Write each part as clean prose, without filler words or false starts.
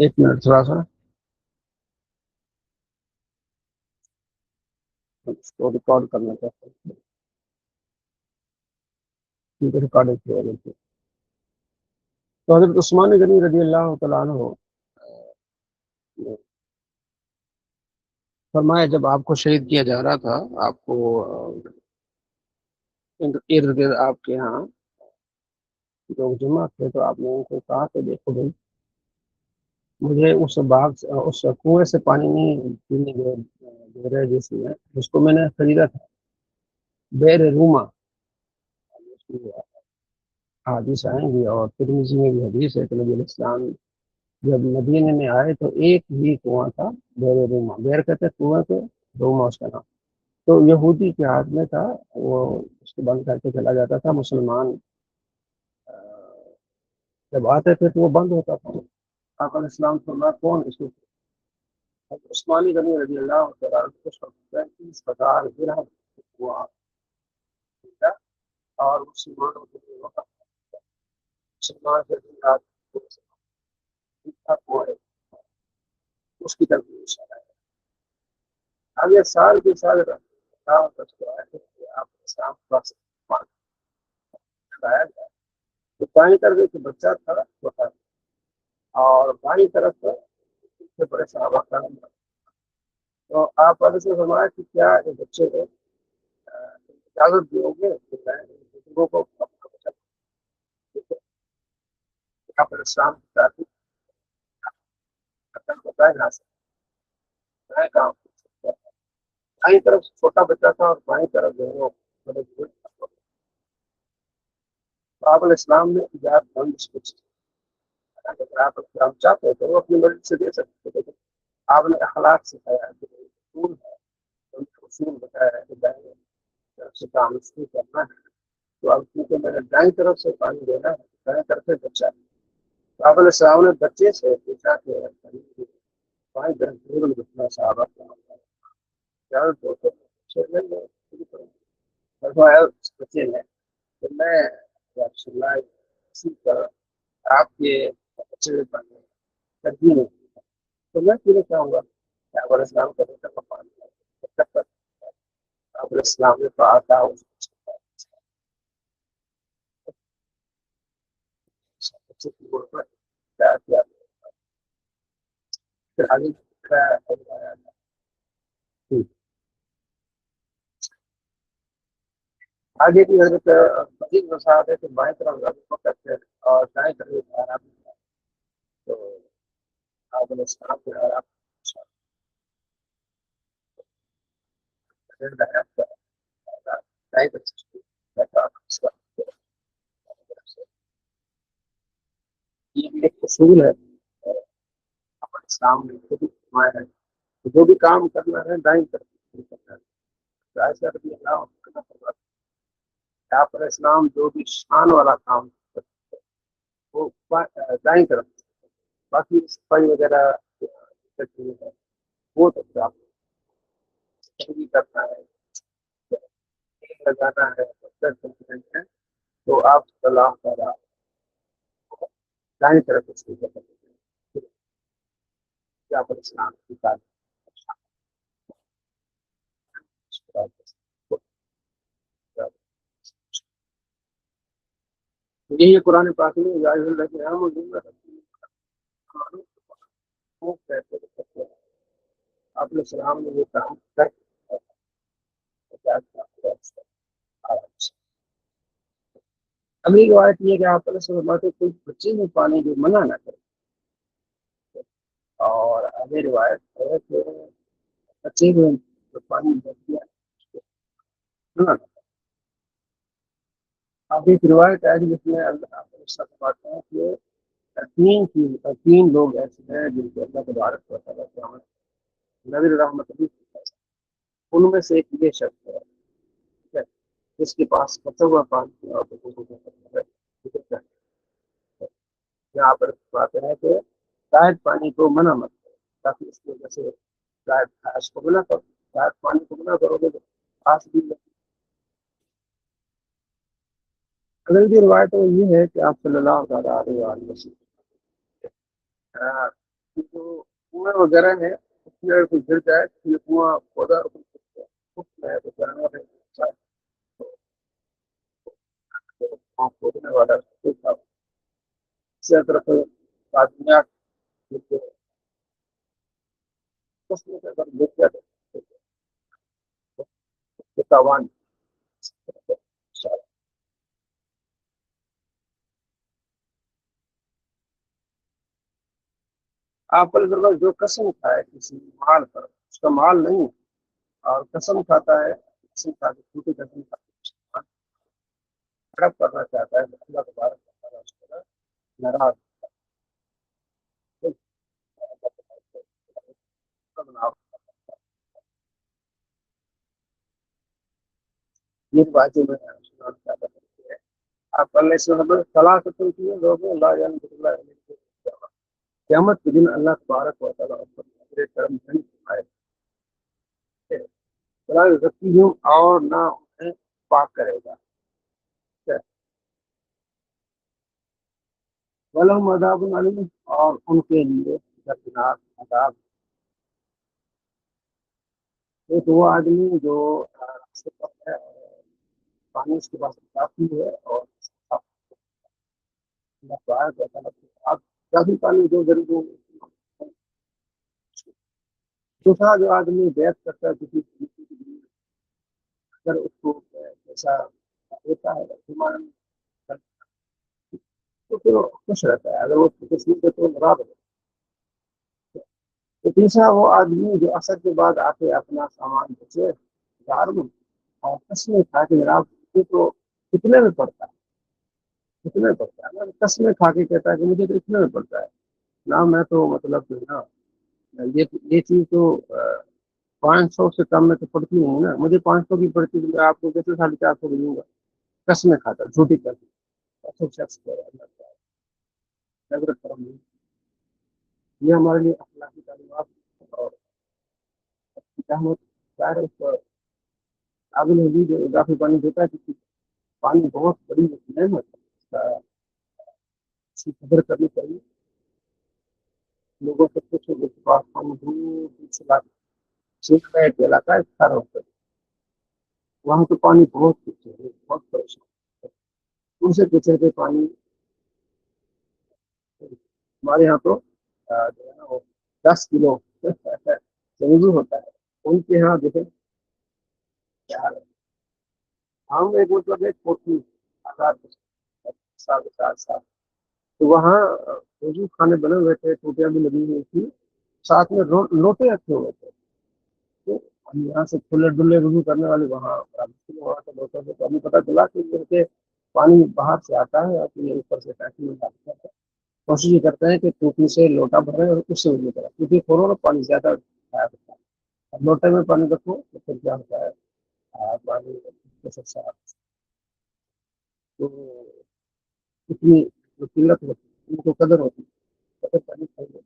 ایک منٹ تھوڑا سا اس کو ریکارڈ کرنا چاہتا ہوں کیونکہ ریکارڈنگ کی وجہ سے۔ تو حضرت عثمان غنی رضی اللہ تعالیٰ عنہ فرمایا جب آپ کو شہید کیا جا رہا تھا، آپ کو ارد گرد آپ کے یہاں لوگ جمع تھے، تو آپ نے ان کو کہا کہ دیکھو بھائی، مجھے اس باغ اس کنویں سے پانی نہیں پینے دے رہے جس کو میں نے خریدا تھا، بیر روما حدیث آئیں گی، اور ترمذی میں بھی حدیث ہے کہ نبی علیہ السلام جب مدینے میں آئے تو ایک ہی کنواں تھا، بیر روما، بیر کہتے کنویں کو، روما اس کا نام، تو یہودی کے ہاتھ میں تھا، وہ اس کو بند کر کے چلا جاتا تھا، مسلمان جب آتے تھے تو وہ بند ہوتا تھا۔ آپ علیہ السلام فرمایا کون اس کو؟ عثمانی غنی رضی اللہ تعالیٰ عنہ کو 35,000 درہم ہوا اور مسلمانوں کے لیے وقت مسلمان کے دن اس کی طرف اشارہ ہے۔ اگلے سال کے سال آپ اسلام پاس کھلایا گیا تو بائیں طرف ایک بچہ تھا چھوٹا، اور بائیں طرف سے بڑے صحابہ کرام، تو آپ علیہ سے فرمایا کہ کیا یہ بچے کو اجازت دیو گے کہ میں بزرگوں کو اپنا بچہ آپ علیہ السلام کی تعریف بتائے نہ سکتے، میں کام دائیں طرف چھوٹا بچہ تھا اور بائیں طرف جو ہے وہ بڑے بزرگ تھا۔ تو آپ علیہ السلام نے اجازت بند اس کو اگر آپ اسلام چاہتے تو وہ اپنی مرضی سے دے سکتے تھے، آپ نے اخلاق سکھایا کہ اصول ہے، ان کے اصول بتایا ہے کہ دائیں طرف سے کام اس کو کرنا ہے، تو اب کیونکہ میں نے دائیں طرف سے پانی دینا ہے، دائیں طرف سے بچہ، تو آپ علیہ السلام نے بچے سے پوچھا کہ بائیں طرف ضرور بچنا صحابہ کا بچے ہیں تو میں رسول اللہ اسی طرح آپ کے بچے بننے ترجیح نہیں، تو میں پھر چاہوں گا کہ آپ علیہ السلام کا بیٹا پانی آپ علیہ السلام نے کہا تھا بچے کی گوڑ پر کیا کیا، پھر آگے آگے بھی حضرت مزید وساعت ہے کہ بائیں طرف فقط ہے اور دائیں طرف آرام، تو آپ علیہ السلام کے آرام یہ بھی ایک اصول ہے اسلام نے خود ہی فرمایا ہے کہ جو بھی کام کرنا ہے دائیں طرف کرنا ہے، ایسا رضی اللہ عنہ کہ آپ علیہ السلام جو بھی شان والا کام کرتے ہیں وہ دائیں طرف، باقی صفائی وغیرہ ہے وہ تو آپ بھی کرنا ہے، لگانا ہے تو آپ صلی اللہ تعالیٰ دائیں طرف اس کی کرتے ہیں، آپ علیہ السلام کی تعلیم یہی قرآن پاک میں آپ علیہ السلام نے یہ کام کر اگلی روایت یہ کہ آپ علیہ السلام کو کوئی بچے میں پانی جو منع نہ کرے، اور اگلی روایت ہے کہ بچے میں جو پانی بچ گیا منع نہ کرے۔ اب ایک روایت ہے جس میں اللہ فرماتے ہیں کہ تین لوگ ایسے ہیں جن کو اللہ تبارک و تعالیٰ نظر رحمت بھی، ان میں سے ایک یہ شخص ہے ٹھیک ہے، جس کے پاس بچا ہوا پانی ہے اور یہاں پر باتیں ہیں کہ شاید پانی کو منع مت کرو تاکہ اس کی وجہ سے شاید خاص کو منع کرو، شاید پانی کو منع کرو گے تو خاص بھی نہیں۔ اگر کی روایت یہ ہے کہ آپ صلی اللہ تعالیٰ علیہ وسلم جو کنویں وغیرہ ہیں اس میں اگر کوئی گر جائے تو یہ کنواں پودا ہے تو جانور ہے وہاں کھودنے والا کوئی تھا اسی طرف آدمیات اس میں سے اگر گر جائے تو تاوان آپ پر جو قسم کھائے کسی مال پر اس کا مال نہیں اور قسم کھاتا ہے قسم کھا کے جھوٹی قسم کھا کے ہڑپ کرنا چاہتا ہے تو اللہ تبارک و تعالیٰ اس پر ناراض یہ باتیں میں سنانا چاہتا ہوں آپ اللہ سے صلاح ختم کیے لوگوں لا قیامت کے دن اللہ تبارک و تعالیٰ اس پر نظر کرم نہیں فرمائے صلاح رکھتی ہوں اور نہ انہیں پاک کرے گا ولہم عذاب علیم اور ان کے لیے دردناک عذاب ایک وہ آدمی جو راستے پر ہے اور پانی اس کے پاس کافی ہے اور اللہ تبارک و تعالیٰ کی آپ کافی پانی جو غریب ہو دوسرا جو آدمی بیعت کرتا ہے کسی چیز کے لیے اگر اس کو پیسہ ہوتا ہے ایمان تو پھر وہ خوش رہتا ہے اگر وہ تسلیم ہے تو مراد ہے تو تیسرا وہ آدمی جو اثر کے بعد آ کے اپنا سامان بچے گھر میں اور قسمیں کھا کے جناب یہ تو کتنے میں پڑتا ہے کتنے میں پڑتا ہے قسمیں کھا کے کہتا ہے کہ مجھے تو اتنے میں پڑتا ہے نہ میں تو مطلب جو ہے نا یہ چیز تو 500 سے کم میں تو پڑتی نہیں نا مجھے 500 کی پڑتی ہے میں آپ کو کیسے 450 کی دوں گا قسمیں کھاتا جھوٹی قسم ایسے شخص کو اللہ تعالیٰ نظر کرم نہیں یہ ہمارے لیے اخلاقی تعلیمات اور رحمت ظاہر ہے اس پر قابل ہوگی جو اضافی پانی دیتا ہے کسی پانی بہت بڑی نعمت ہے اس کا اس کی قدر کرنی چاہیے لوگوں سے پوچھو کہ پاس پانی دور دور سے لاتے سیکھ کا ایک علاقہ ہے سارا ہوتا ہے وہاں تو پانی بہت کچھ ہے بہت پریشان ان سے پوچھے کہ پانی ہمارے یہاں تو جو ہے نا وہ 10 کلو ضروری ہوتا ہے ان کے یہاں دیکھیں کیا حال ہے ہم ایک مطلب ایک کوٹھی آزاد 7 سال تو وہاں وضو کھانے بنے ہوئے تھے ٹوٹیاں بھی لگی ہوئی تھی ساتھ میں لوٹے رکھے ہوئے تھے تو ہم یہاں سے کھلے ڈلے وضو کرنے والے وہاں بڑا مشکل ہو رہا تھا لوٹوں سے تو ہمیں پتا چلا کہ یہ کہ پانی باہر سے آتا ہے اور پھر یہ اوپر سے ٹینکی میں ڈالتا ہے کوشش یہ کرتے ہیں کہ ٹوٹی سے لوٹا بھرے اور اس سے وضو کریں کیونکہ تھوڑا نا پانی زیادہ آیا ہوتا ہے اب لوٹے میں پانی رکھو تو پھر کیا ہوتا ہے پانی صاف تو اتنی جو قلت ہوتی ہے ان کو قدر ہوتی ہے قدر کرنی چاہیے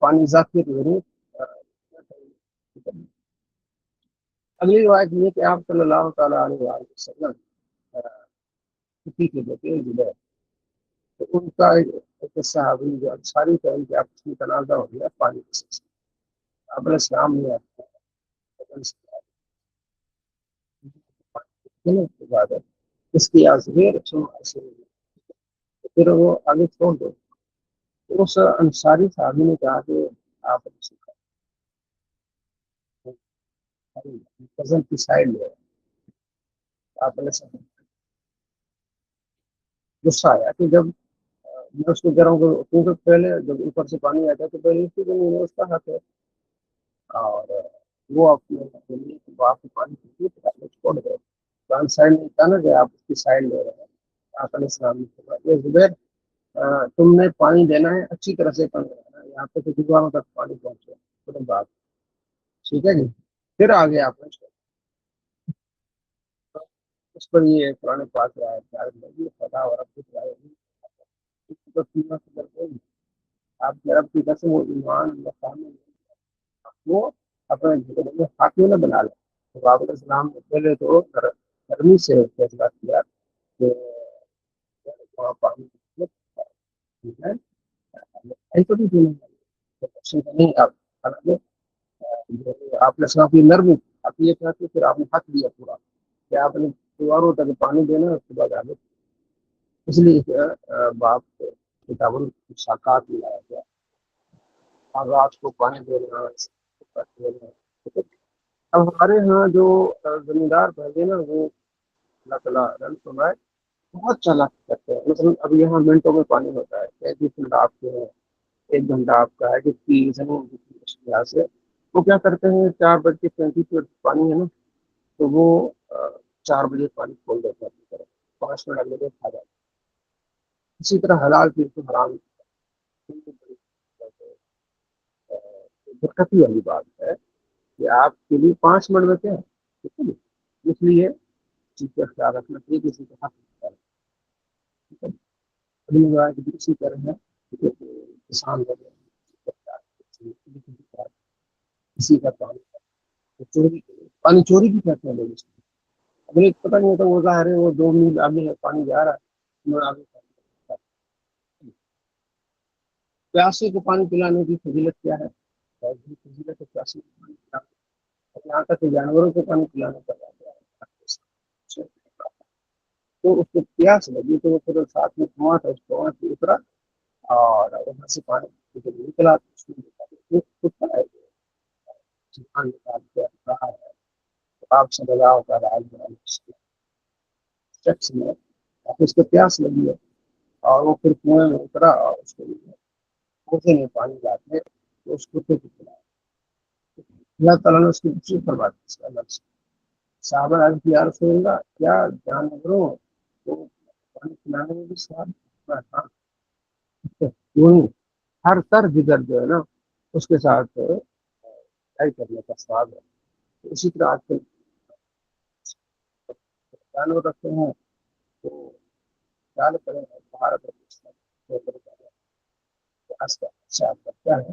پانی ذاتی ضرور اگلی روایت یہ کہ آپ صلی اللہ تعالیٰ علیہ وآلہ وسلم کسی کے بیٹے جبیر تو ان کا ایک صحابی جو انصاری تھا ان کے آپس میں تنازع ہو گیا پانی کے سلسلے میں آپ علیہ السلام نے عبادت اس کی ازمیر پھر وہ آگے چھوڑ دو اس انصاری صحابی نے کہا کہ آپ فضل کی سائڈ لے آپ علیہ السلام غصہ آیا کہ جب میں اس کو کہہ رہا ہوں کہ کیونکہ پہلے جب اوپر سے پانی آتا ہے تو پہلے اس کی زمین ہے اس کا حق ہے اور وہ اپنے آپ کو پانی چھوڑ دے پلان سائڈ نہیں تھا نا کہ آپ اس کی سائڈ لے رہے ہیں آپ علیہ السلام نے کہا یہ زبیر تم نے پانی دینا ہے اچھی طرح سے پانی دینا ہے یہاں پہ تو دیواروں تک پانی پہنچے بات ٹھیک ہے جی پھر آگے آپ نے اس پر یہ قرآن پاک رہا ہے خدا اور اب کچھ رائے تو قیمت کرتے ہیں آپ کے رب کی قسم وہ ایمان وہ اپنے زندگی میں حاکم نہ بنا لے تو آپ علیہ السلام نے پہلے تو گرمی سے فیصلہ کیا کہ وہاں پانی ہے کو بھی پینا ہے، آپشن نہیں آپ حالانکہ آپ نے صاف نرم آپ یہ کہتے پھر آپ نے حق دیا پورا کہ آپ نے دیواروں تک پانی دینا ہے، اس کے بعد آگے اس لیے باپ کتاب الشاکات میں لایا گیا، آغاز کو پانی دینا دینا۔ اب ہمارے ہاں جو زمیندار بھائی نا وہ اللہ تعالیٰ رحم فرمائے بہت چالاک کرتے ہیں، مثلا اب یہاں منٹوں میں پانی ہوتا ہے، 30 منٹ آپ کے ہیں، 1 گھنٹہ آپ کا ہے، جتنی زمین جتنی یہاں سے وہ کیا کرتے ہیں 4 بج کے 35 منٹ پانی ہے نا تو وہ 4 بجے پانی کھول دیتے ہیں اپنی طرف، 5 منٹ اگلے دن کھا جاتے ہیں۔ اسی طرح حلال چیز کو حرام برکتی والی بات ہے کہ آپ کے لیے 5 منٹ میں کیا ہے، ٹھیک ہے نا؟ اس لیے چیز کا خیال رکھنا چاہیے، کسی کا حق نہیں کرنا، ٹھیک ہے؟ ابھی روایت بھی اسی طرح ہے کہ کسان لوگ کسی کا چوری پانی چوری بھی کرتے ہیں لوگ اس کو، اگر ایک پتہ نہیں ہوتا وہ ظاہر ہے وہ 2 میل آگے ہے پانی جا رہا ہے میں آگے پیاسے کو پانی پلانے کی فضیلت کیا ہے؟ فضیلت ہے پیاسے کو پانی پلانے کی۔ یہاں تک کہ جانوروں کو پانی پلانے کا جاتا ہے تو اس کو پیاس لگی تو وہ پھر ساتھ میں کنواں تھا اس کنواں سے اترا اور وہاں سے پانی نکلا تو اس نے دیکھا ہے جہاں نکال کے رہا ہے تو آپ سے لگاؤ کا راج شخص میں اس کو پیاس لگی ہے اور وہ پھر کنویں میں اترا اور اس کو کوسے میں پانی لا کے تو اس کتے کو پلایا، اللہ تعالیٰ نے اس کی خوشی فرما دی اس کا الگ سے۔ صحابہ عرض کیا یا رسول اللہ کیا جانوروں کو پانی پلانے میں بھی سواد تھا؟ کیوں ہر تر جگر جو ہے نا اس کے ساتھ ٹرائی کرنے کا سواد ہے، تو اسی طرح آج کل جانور رکھتے ہیں تو خیال کریں بھارت اچھا آپ کا کیا ہے؟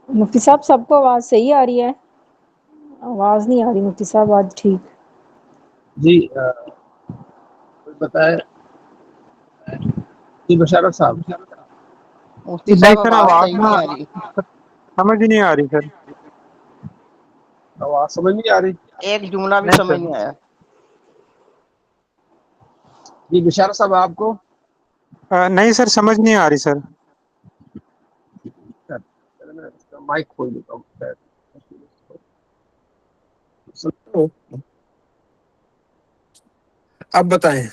مفتی صاحب سب کو آواز صحیح آ رہی ہے؟ آواز نہیں آ رہی مفتی صاحب آج ٹھیک۔ جی کوئی بتائے جی بشارت صاحب مفتی نہیں صاحب سر آواز آواز صحیح نا نہیں آ رہی، سمجھ ہی نہیں آ رہی سر۔ آواز سمجھ نہیں آ رہی؟ ایک جملہ بھی نہیں سمجھ سر نہیں آیا۔ جی بشارت صاحب آپ کو نہیں سر سمجھ نہیں آ رہی سر۔ میں اس کا مائک کھول دیتا ہوں سنو، اب بتائیں۔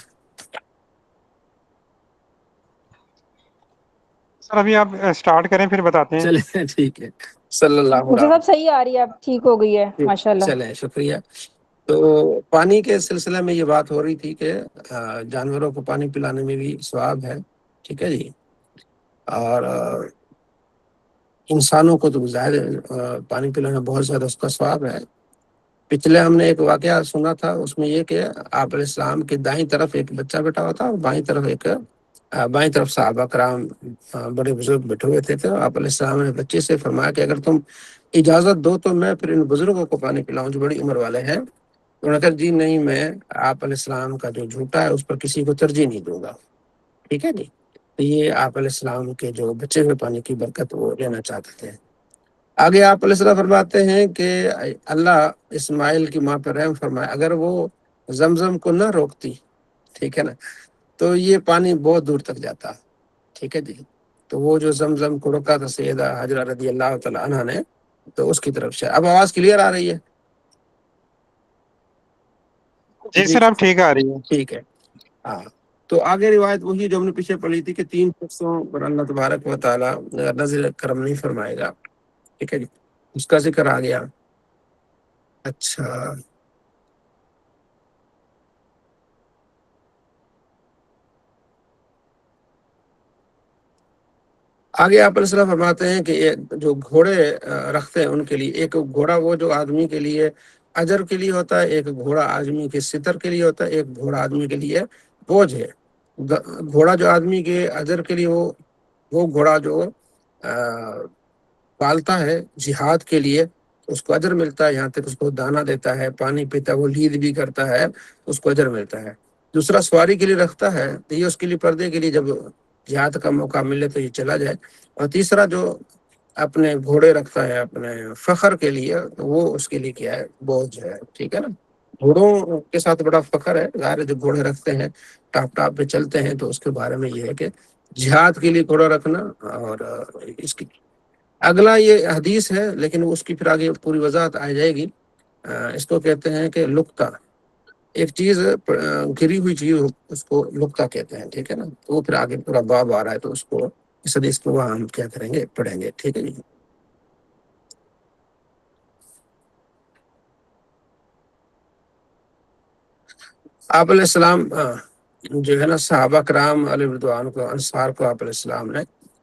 سر ابھی آپ اسٹارٹ کریں پھر بتاتے ہیں۔ چلیں ٹھیک ہے، صلی اللہ مفتی علیہ صاحب صحیح آ رہی ہے، اب ٹھیک ہو گئی ہے ماشاء اللہ۔ چلیں شکریہ۔ تو پانی کے سلسلے میں یہ بات ہو رہی تھی کہ جانوروں کو پانی پلانے میں بھی ثواب ہے، ٹھیک ہے جی، اور انسانوں کو تو ظاہر پانی پلانا بہت زیادہ اس کا ثواب ہے۔ پچھلے ہم نے ایک واقعہ سنا تھا، اس میں یہ کہ آپ علیہ السلام کے دائیں طرف ایک بچہ بیٹھا ہوا تھا اور بائیں طرف صحابہ کرام بڑے بزرگ بیٹھے ہوئے تھے، تو آپ علیہ السلام نے بچے سے فرمایا کہ اگر تم اجازت دو تو میں پھر ان بزرگوں کو پانی پلاؤں جو بڑی عمر والے ہیں۔ انہوں نے کہا جی نہیں، میں آپ علیہ السلام کا جو جھوٹا ہے اس پر کسی کو ترجیح نہیں دوں گا، ٹھیک ہے جی۔ تو یہ آپ علیہ السلام کے جو بچے ہوئے پانی کی برکت وہ لینا چاہتے تھے۔ آگے آپ علیہ السلام فرماتے ہیں کہ اللہ اسماعیل کی ماں پر رحم فرمائے، اگر وہ زمزم کو نہ روکتی، ٹھیک ہے نا، تو یہ پانی بہت دور تک جاتا، ٹھیک ہے جی۔ تو وہ جو زمزم کو روکا تھا سیدہ حجرہ رضی اللہ تعالی عنہ نے، تو اس کی طرف سے اب آواز کلیئر آ رہی ہے؟ جی جی سر اب ٹھیک آ رہی ہے۔ ٹھیک ہے، ہاں۔ تو آگے روایت وہی جو ہم نے پیچھے پڑھی تھی کہ 3 شخصوں پر اللہ تبارک و تعالیٰ نظر کرم نہیں فرمائے گا، ٹھیک ہے جی، اس کا ذکر آ گیا۔ اچھا آگے آپ علیہ السلام فرماتے ہیں کہ یہ جو گھوڑے رکھتے ہیں ان کے لیے، ایک گھوڑا وہ جو آدمی کے لیے اجر کے لیے ہوتا ہے، ایک گھوڑا آدمی کے ستر کے لیے ہوتا ہے، ایک گھوڑا آدمی کے لیے بوجھ ہے۔ گھوڑا جو آدمی کے اجر کے لیے وہ گھوڑا جو پالتا ہے جہاد کے لیے اس کو اجر ملتا ہے، یہاں تک اس کو دانا دیتا ہے، پانی پیتا ہے، وہ لید بھی کرتا ہے، اس کو اجر ملتا ہے۔ دوسرا سواری کے لیے رکھتا ہے تو یہ اس کے لیے پردے کے لیے جب جہاد کا موقع ملے تو یہ چلا جائے. اور تیسرا جو اپنے گھوڑے رکھتا ہے اپنے فخر کے لیے وہ اس کے لیے کیا ہے بوجھ ہے. ٹھیک ہے نا. گھوڑوں کے ساتھ بڑا فخر ہے. ظاہر جو گھوڑے رکھتے ہیں ٹاپ پہ چلتے ہیں تو اس کے بارے میں یہ ہے کہ جہاد کے لیے گھوڑا رکھنا. اور اس کی اگلا یہ حدیث ہے لیکن اس کی پھر آگے پوری وضاحت آ جائے گی. اس کو کہتے ہیں کہ لقطہ. ایک چیز گری ہوئی چیز اس کو لقطہ کہتے ہیں. ٹھیک ہے نا. تو وہ پھر آگے پورا باب آ رہا ہے تو اس کو اس حدیث کو وہاں ہم کیا کریں گے پڑھیں گے. ٹھیک ہے جی. آپ علیہ السلام جو ہے نا صحابہ کرام علیہ رضوان کو انصار کو آپ علیہ السلام نے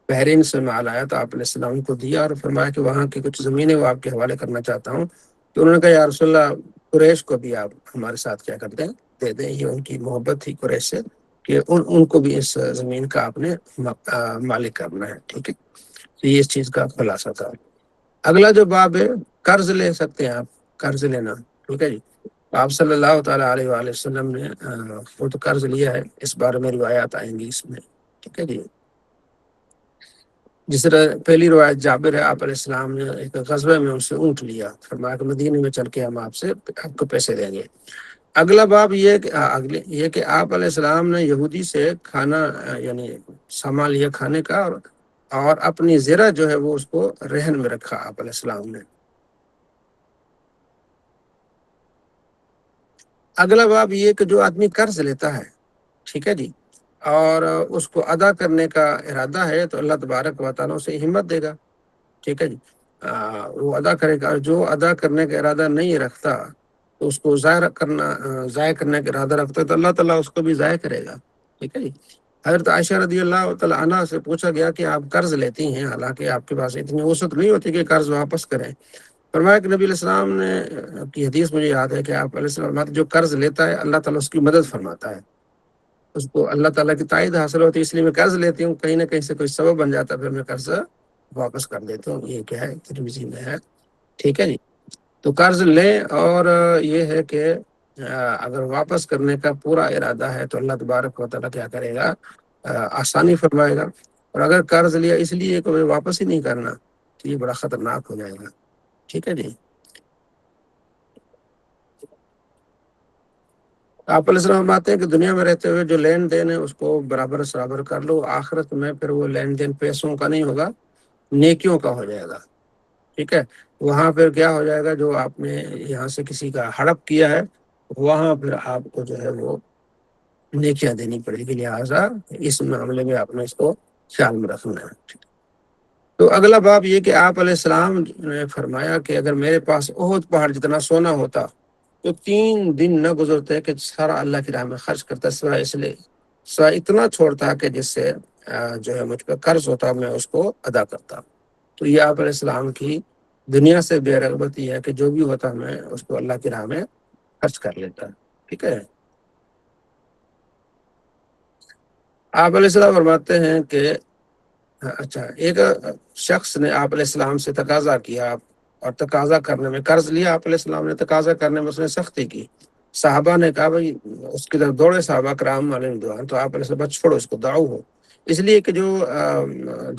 بحرین سے مال آیا تو آپ علیہ السلام کو دیا اور فرمایا کہ وہاں کی کچھ زمینیں وہ آپ کے حوالے کرنا چاہتا ہوں. تو انہوں نے کہا یا رسول اللہ قریش کو بھی آپ ہمارے ساتھ کیا کرتے ہیں دے دیں. یہ ان کی محبت تھی قریش سے کہ ان کو بھی اس زمین کا آپ نے مالک کرنا ہے. ٹھیک ہے. تو یہ اس چیز کا خلاصہ تھا. اگلا جو باب ہے قرض لے سکتے ہیں آپ. قرض لینا. ٹھیک ہے جی. آپ صلی اللہ تعالیٰ علیہ وآلہ وسلم نے وہ تو قرض لیا ہے. اس بارے میں روایات آئیں گی اس میں. ٹھیک ہے جی. جس طرح پہلی روایت جابر ہے آپ علیہ السلام نے ایک غزوہ میں ان سے اونٹ لیا فرمایا کہ مدینے میں چل کے ہم آپ کو پیسے دیں گے. اگلا باب یہ کہ آپ علیہ السلام نے یہودی سے کھانا یعنی سامان لیا کھانے کا اور اپنی زرہ جو ہے وہ اس کو رہن میں رکھا آپ علیہ السلام نے. اگلا باب یہ کہ جو آدمی قرض لیتا ہے ٹھیک ہے جی اور اس کو ادا کرنے کا ارادہ ہے تو اللہ تبارک و تعالیٰ اسے ہمت دے گا. ٹھیک ہے جی. وہ ادا کرے گا. جو ادا کرنے کا ارادہ نہیں رکھتا تو اس کو ضائع کرنے کا ارادہ رکھتا ہے تو اللہ تعالیٰ اس کو بھی ضائع کرے گا. ٹھیک ہے جی. حضرت عائشہ رضی اللہ تعالیٰ عنہا سے پوچھا گیا کہ آپ قرض لیتی ہیں حالانکہ آپ کے پاس اتنی وسعت نہیں ہوتی کہ قرض واپس کریں. فرمایا کہ نبی علیہ السلام نے کی حدیث مجھے یاد ہے کہ آپ علیہ السلام جو قرض لیتا ہے اللہ تعالیٰ اس کی مدد فرماتا ہے. اس کو اللہ تعالیٰ کی تائید حاصل ہوتی ہے اس لیے میں قرض لیتی ہوں. کہیں نہ کہیں سے کوئی سبب بن جاتا ہے پھر میں قرض واپس کر دیتا ہوں. یہ کیا ہے ترمذی میں ہے. ٹھیک ہے جی. تو قرض لیں اور یہ ہے کہ اگر واپس کرنے کا پورا ارادہ ہے تو اللہ تبارک و تعالیٰ کیا کرے گا آسانی فرمائے گا. اور اگر قرض لیا اس لیے کہ واپس ہی نہیں کرنا تو یہ بڑا خطرناک ہو جائے گا. ٹھیک ہے جی. آپ علیہ السلام بات ہے کہ دنیا میں رہتے ہوئے جو لین دین ہے اس کو برابر سرابر کر لو. آخرت میں پھر وہ لین دین پیسوں کا نہیں ہوگا نیکیوں کا ہو جائے گا. ٹھیک ہے. وہاں پھر کیا ہو جائے گا جو آپ نے یہاں سے کسی کا ہڑپ کیا ہے وہاں پھر آپ کو جو ہے وہ نیکیاں دینی پڑے گی. لہٰذا اس معاملے میں آپ نے اس کو خیال میں رکھنا ہے. تو اگلا باب یہ کہ آپ علیہ السلام نے فرمایا کہ اگر میرے پاس احد پہاڑ جتنا سونا ہوتا تو 3 دن نہ گزرتے کہ سارا اللہ کی راہ میں خرچ کرتا سوائے اتنا چھوڑتا کہ جس سے جو ہے مجھ پہ قرض ہوتا میں اس کو ادا کرتا. تو یہ آپ علیہ السلام کی دنیا سے بے رغبتی ہے کہ جو بھی ہوتا میں اس کو اللہ کی راہ میں خرچ کر لیتا. ٹھیک ہے. آپ علیہ السلام فرماتے ہیں کہ اچھا ایک شخص نے آپ علیہ السلام سے تقاضا کیا اور تقاضا کرنے میں قرض لیا. آپ علیہ السلام نے تقاضا کرنے میں اس نے سختی کی. صحابہ نے کہا بھائی اس کی طرف دوڑے صحابہ کرام علیہ رضوان تو آپ علیہ السلام چھوڑو اس کو دعو ہو. اس لیے کہ جو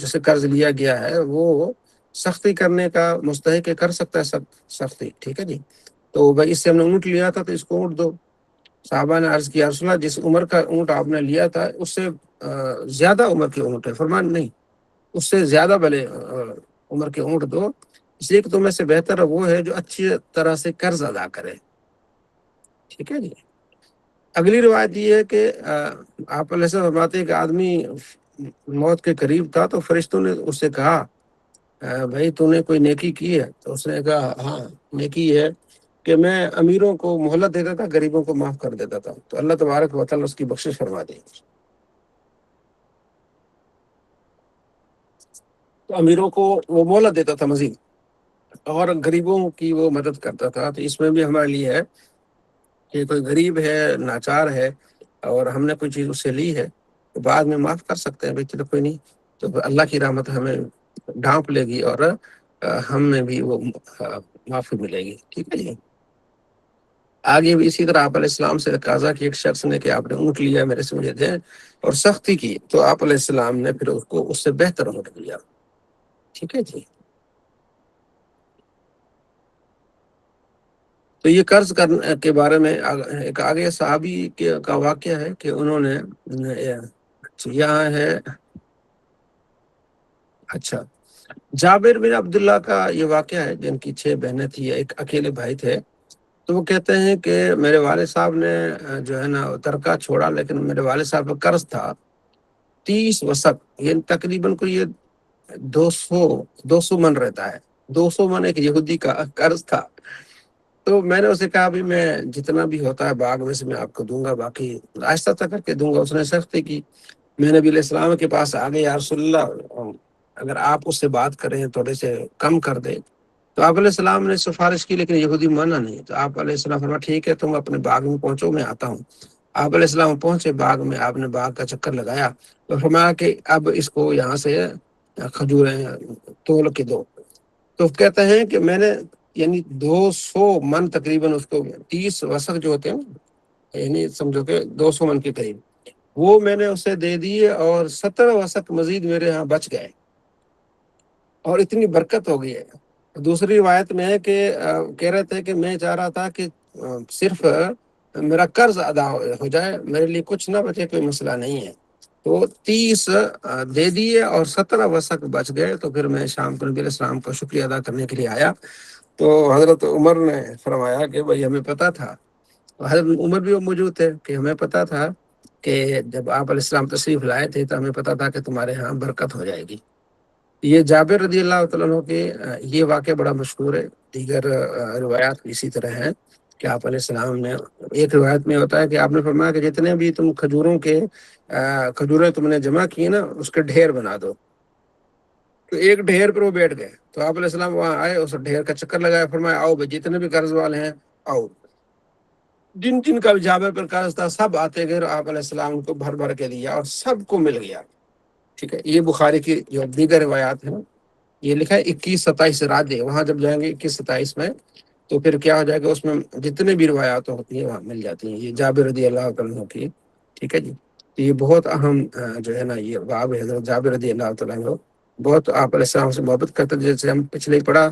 جسے قرض لیا گیا ہے وہ سختی کرنے کا مستحق کر سکتا ہے سختی. ٹھیک ہے جی. تو بھائی اس سے ہم نے اونٹ لیا تھا تو اس کو اونٹ دو. صحابہ نے عرض کیا رسول اللہ جس عمر کا اونٹ آپ نے لیا تھا اس سے زیادہ عمر کے اونٹ ہے. فرمان نہیں اس سے زیادہ بھلے عمر کے اونٹ دو اس لیے کہ تم میں سے بہتر وہ ہے جو اچھی طرح سے قرض ادا کرے. ٹھیک ہے جی. اگلی روایت یہ ہے کہ آپ علیہ السلام فرماتے ہیں کہ آدمی موت کے قریب تھا تو فرشتوں نے اس سے کہا بھائی تو نے کوئی نیکی کی ہے؟ تو اس نے کہا ہاں نیکی ہے کہ میں امیروں کو مہلت دیتا تھا غریبوں کو معاف کر دیتا تھا. تو اللہ تبارک و تعالیٰ اس کی بخشش فرما دی. تو امیروں کو وہ مہلت دیتا تھا مزید اور غریبوں کی وہ مدد کرتا تھا. تو اس میں بھی ہمارے لیے ہے کہ کوئی غریب ہے ناچار ہے اور ہم نے کوئی چیز اس سے لی ہے تو بعد میں معاف کر سکتے ہیں. بھائی چلو کوئی نہیں تو اللہ کی رحمت ہمیں ڈھانپ لے گی اور ہم میں بھی وہ معافی ملے گی. ٹھیک ہے جی. آگے بھی اسی طرح آپ علیہ السلام سے تقاضا کی ایک شخص نے کہ آپ نے اونٹ لیا میرے سے مجھے دیں، اور سختی کی، تو آپ علیہ السلام نے پھر اس کو اس سے بہتر اونٹ دیا. ٹھیک ہے جی. تو یہ قرض کرنے کے بارے میں ایک آگے صحابی کا واقعہ ہے کہ انہوں نے یہاں ہے. اچھا، جابر بن عبداللہ کا یہ واقعہ ہے، جن کی 6 بہنیں تھیں، ایک اکیلے بھائی تھے. تو وہ کہتے ہیں کہ میرے والد صاحب نے جو ہے نا ترکہ چھوڑا، لیکن میرے والد صاحب کا قرض تھا 30 وسق، یہ تقریباً کوئی یہ 200 من رہتا ہے. 200 من ایک یہودی کا قرض تھا. تو میں نے اسے کہا بھی میں جتنا بھی ہوتا ہے باغ میں سے میں آپ کو دوں گا، باقی آہستہ تک کر کے دوں گا. اس نے سختی کی. میں نبی علیہ السلام کے پاس آ گئے، یا رسول اللہ اگر آپ اس سے بات کریں تھوڑے سے کم کر دیں. تو آپ علیہ السلام نے سفارش کی، لیکن یہودی مانا نہیں. تو آپ علیہ السلام فرمایا ٹھیک ہے، تم اپنے باغ میں پہنچو، میں آتا ہوں. آپ علیہ السلام پہنچے باغ میں، آپ نے باغ کا چکر لگایا، تو فرمایا کہ اب اس کو یہاں سے کھجوریں تول کے دو. تو کہتے ہیں کہ میں نے یعنی 200 من تقریباً اس کو 30 وسق جو ہوتے ہیں، یعنی سمجھو کہ 200 من کے قریب، وہ میں نے اسے دے دیے، اور 17 وسق مزید میرے ہاں بچ گئے، اور اتنی برکت ہو گئی ہے. دوسری روایت میں ہے کہ کہہ رہے تھے کہ میں چاہ رہا تھا کہ صرف میرا قرض ادا ہو جائے، میرے لیے کچھ نہ بچے، کوئی مسئلہ نہیں ہے. تو 30 دے دیے اور 17 وسق بچ گئے. تو پھر میں شام کو نبی علیہ السلام کا شکریہ ادا کرنے کے لیے آیا. تو حضرت عمر نے فرمایا کہ بھائی ہمیں پتا تھا، حضرت عمر بھی موجود تھے، کہ ہمیں پتا تھا کہ جب آپ علیہ السلام تشریف لائے تھے تو ہمیں پتا تھا کہ تمہارے ہاں برکت ہو جائے گی. یہ جابر رضی اللہ تعالیٰ عنہ کے یہ واقعہ بڑا مشہور ہے. دیگر روایات اسی طرح ہیں کہ آپ علیہ السلام نے، ایک روایت میں ہوتا ہے کہ آپ نے فرمایا کہ جتنے بھی تم کھجوریں تم نے جمع کی نا، اس کے ڈھیر بنا دو. تو ایک ڈھیر پر وہ بیٹھ گئے. تو آپ علیہ السلام وہاں آئے، اس ڈھیر کا چکر لگایا، فرمایا آؤ بھائی جتنے بھی قرض والے ہیں آؤ. جن جن کا جابر پر قرض تھا سب آتے گئے، اور آپ علیہ السلام کو بھر بھر کے دیا، اور سب کو مل گیا. ٹھیک ہے. یہ بخاری کی جو دیگر روایات ہیں، یہ لکھا ہے 21-27 راجے، وہاں جب جائیں گے 21-27 میں، تو پھر کیا ہو جائے گا، اس میں جتنے بھی روایات ہوتی ہیں وہاں مل جاتی ہیں. یہ جابر رضی اللہ عنہ کی. ٹھیک ہے جی. تو یہ بہت اہم جو ہے نا یہ باب ہے. حضرت جابر رضی اللہ تعالیٰ عنہ بہت آپ علیہ السلام سے محبت کرتے تھے. جیسے ہم پچھلے پڑھا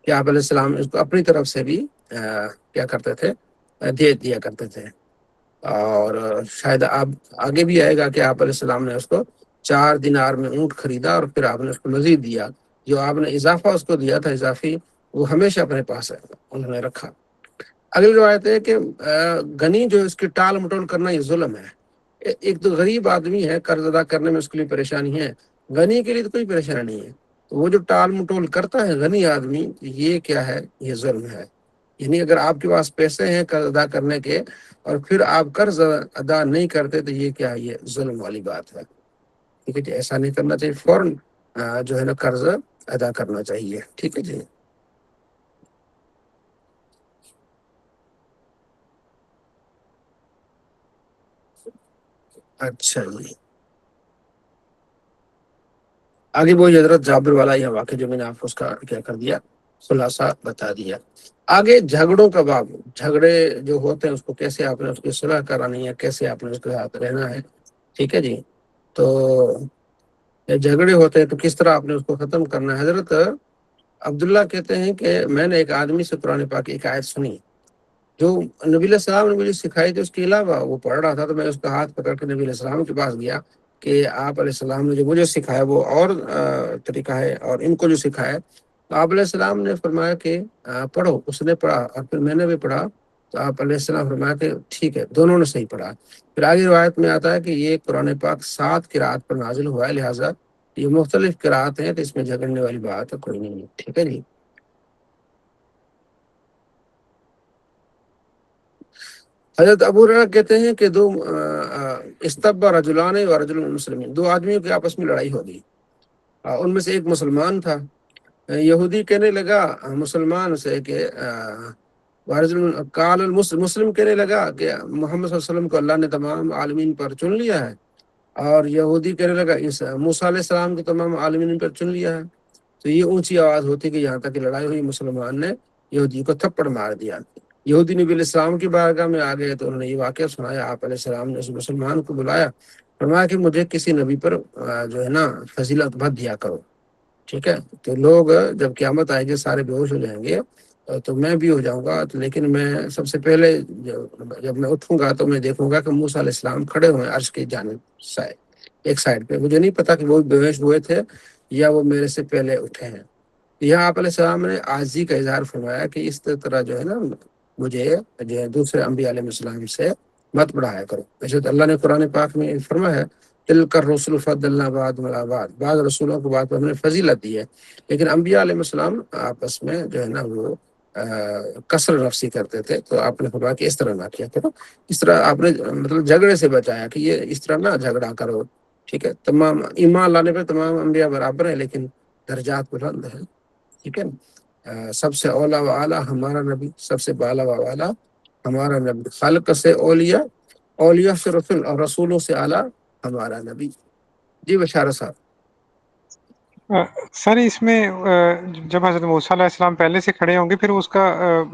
کہ آپ علیہ السلام اس کو اپنی طرف سے بھی کیا کرتے تھے، دے دیا کرتے تھے. اور شاید آپ آگے بھی آئے گا کہ آپ علیہ السلام نے اس کو 4 دینار میں اونٹ خریدا، اور پھر آپ نے اس کو مزید دیا. جو آپ نے اضافہ اس کو دیا تھا اضافی، وہ ہمیشہ اپنے پاس ہے، انہوں نے رکھا. اگلی روایت ہے کہ غنی جو اس کی ٹال مٹول کرنا یہ ظلم ہے. ایک تو غریب آدمی ہے، قرض ادا کرنے میں اس کے لیے پریشانی ہے، غنی کے لیے تو کوئی پریشانی نہیں ہے. تو وہ جو ٹال مٹول کرتا ہے غنی آدمی، یہ کیا ہے، یہ ظلم ہے. یعنی اگر آپ کے پاس پیسے ہیں قرض ادا کرنے کے، اور پھر آپ قرض ادا نہیں کرتے، تو یہ کیا، یہ ظلم والی بات ہے. ٹھیک ہے جی. ایسا نہیں کرنا چاہیے، فوراً جو ہے نا قرض ادا کرنا چاہیے. ٹھیک ہے جی. اچھا جی. آگے وہی حضرت جابر والا یہ واقعہ جو میں نے آپ کو اس کا کیا کر دیا، خلاصہ بتا دیا. آگے جھگڑوں کا باب، جھگڑے جو ہوتے ہیں اس کو کیسے آپ نے اس کی صلح کرانی ہے، کیسے آپ نے اس کے ساتھ رہنا ہے. ٹھیک ہے جی. تو جھگڑے ہوتے ہیں تو کس طرح آپ نے اس کو ختم کرنا ہے. حضرت عبداللہ کہتے ہیں کہ میں نے ایک آدمی سے قرآن پاک کی ایک آیت سنی جو نبی علیہ السلام نے مجھے سکھائی تھی، اس کے علاوہ وہ پڑھ رہا تھا. تو میں اس کا ہاتھ پکڑ کے نبی علیہ السلام کے پاس گیا کہ آپ علیہ السلام نے جو مجھے سکھایا وہ اور طریقہ ہے، اور ان کو جو سکھایا. تو آپ علیہ السلام نے فرمایا کہ پڑھو. اس نے پڑھا اور پھر میں نے بھی پڑھا. تو آپ علیہ السلام فرمایا کہ ٹھیک ہے، دونوں نے صحیح پڑھا. پھر آگے روایت میں آتا ہے کہ یہ قرآن پاک 7 قرات پر نازل ہوا ہے، لہٰذا یہ مختلف قرات ہیں، تو اس میں جھگڑنے والی بات کوئی نہیں ہے. ٹھیک ہے جی. حضرت ابو ہریرہ کہتے ہیں کہ استبا رجلان و رجل مسلمین، 2 آدمیوں کی آپس میں لڑائی ہو گئی. ان میں سے ایک مسلمان تھا. یہودی کہنے لگا مسلمان سے کہ مسلم کہنے لگا کہ محمد صلی اللہ علیہ وسلم کو اللہ نے تمام عالمین پر چن لیا ہے، اور یہودی کہنے لگا موسیٰ علیہ السلام کو تمام عالمین پر چن لیا ہے. تو یہ اونچی آواز ہوتی کہ یہاں تک کہ لڑائی ہوئی، مسلمان نے یہودی کو تھپڑ مار دیا. یہودی نبی علیہ السلام کی بارگاہ میں آ گئے تو انہوں نے یہ واقعہ سنایا، آپ علیہ السلام نے اس مسلمان کو بلایا، فرمایا کہ مجھے کسی نبی پر جو ہے نا فضیلت مت دیا کرو، ٹھیک ہے؟ تو لوگ جب قیامت آئے گی سارے بے ہوش ہو جائیں گے تو میں بھی ہو جاؤں گا، لیکن میں سب سے پہلے جب میں اٹھوں گا تو میں دیکھوں گا کہ موسیٰ علیہ السلام کھڑے ہوئے ہیں عرش کی جانب ایک سائڈ پہ، مجھے نہیں پتا کہ وہ بے ہوش ہوئے تھے یا وہ میرے سے پہلے اٹھے ہیں۔ یہاں آپ علیہ السلام نے عاجزی کا اظہار فرمایا کہ اس طرح جو ہے نا مجھے جو ہے دوسرے انبیاء علیہ السلام سے مت بڑھایا کرو۔ ویسے تو اللہ نے قرآن پاک میں فرمایا ہے تلک الرسل فضلنا بعضهم علی بعض، بعض رسولوں کو بعد ہم نے فضیلت دی ہے، لیکن انبیاء علیہ السلام آپس میں جو ہے نا وہ کثر نفسی کرتے تھے، تو آپ نے فرمایا کہ اس طرح نہ کیا کرو، اس طرح آپ نے مطلب جھگڑے سے بچایا کہ یہ اس طرح نہ جھگڑا کرو، ٹھیک ہے؟ تمام ایمان لانے پہ تمام انبیاء برابر ہیں لیکن درجات بلند ہیں، ٹھیک ہے؟ سب سے اولا و اعلیٰ ہمارا نبی، سب سے بالا و اعلیٰ ہمارا نبی، خالق سے اولیاء، اولیاء سے رسول، اور رسولوں سے اعلیٰ ہمارا نبی۔ جی بشارت صاحب۔ سر اس میں جب حضرت موسیٰ علیہ السلام پہلے سے کھڑے ہوں گے پھر اس کا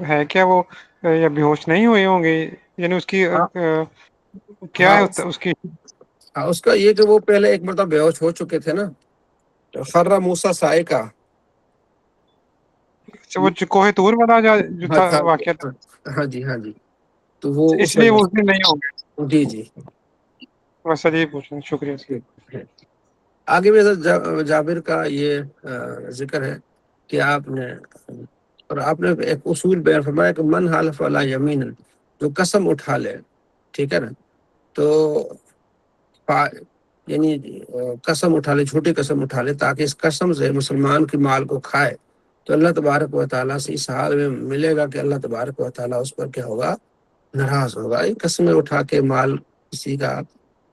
ہے کیا وہ یا بے ہوش نہیں ہوئے ہوں گے، یعنی اس کی کیا ہاں ہے اس کی؟ اس کا یہ کہ وہ پہلے ایک مرتبہ بے ہوش ہو چکے تھے نا، خر موسیٰ صاعقہ، وہ کوہ طور والا جو تھا واقعہ، ہاں جی ہاں جی، تو وہ اس اس لیے وجہ وہ اس دن نہیں ہوں گے۔ سے جی جی۔ بس سر یہ پوچھنا، شکریہ سر۔ آگے بھی حضرت جابر کا یہ ذکر ہے کہ آپ نے ایک اصول بیان فرمایا کہ من حلف علی یمین، جو قسم اٹھا لے، ٹھیک ہے نا، تو یعنی قسم اٹھا لے، جھوٹی قسم اٹھا لے تاکہ اس قسم سے مسلمان کی مال کو کھائے، تو اللہ تبارک و تعالیٰ سے اس حال میں ملے گا کہ اللہ تبارک و تعالیٰ اس پر کیا ہوگا، ناراض ہوگا۔ یہ قسمیں اٹھا کے مال کسی کا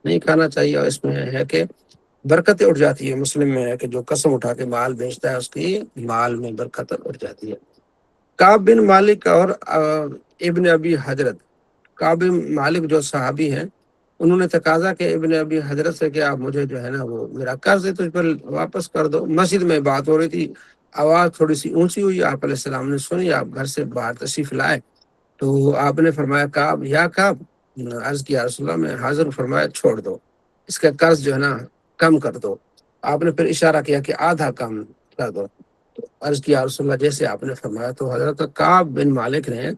نہیں کھانا چاہیے، اور اس میں ہے کہ برکتیں اٹھ جاتی ہے، مسلم میں ہے کہ جو قسم اٹھا کے مال بیچتا ہے اس کی مال میں برکت اٹھ جاتی ہے۔ کعب بن مالک اور ابن ابی حضرت، کعب بن مالک جو صحابی ہیں، انہوں نے تقاضا کہ ابن ابی حضرت سے کہ آپ مجھے جو ہے نا وہ میرا قرض ہے تو اس پر واپس کر دو۔ مسجد میں بات ہو رہی تھی، آواز تھوڑی سی اونچی ہوئی، آپ علیہ السلام نے سنی، آپ گھر سے باہر تشریف لائے تو آپ نے فرمایا کعب، یا کعب، عرض کیا رسول اللہ میں حاضر، فرمایا چھوڑ دو، اس کا قرض جو ہے نا کم کر دو۔ آپ نے پھر اشارہ کیا کہ آدھا کم کر دو، تو عرض کیا رسول اللہ جیسے آپ نے فرمایا، تو حضرت کعب بن مالک نے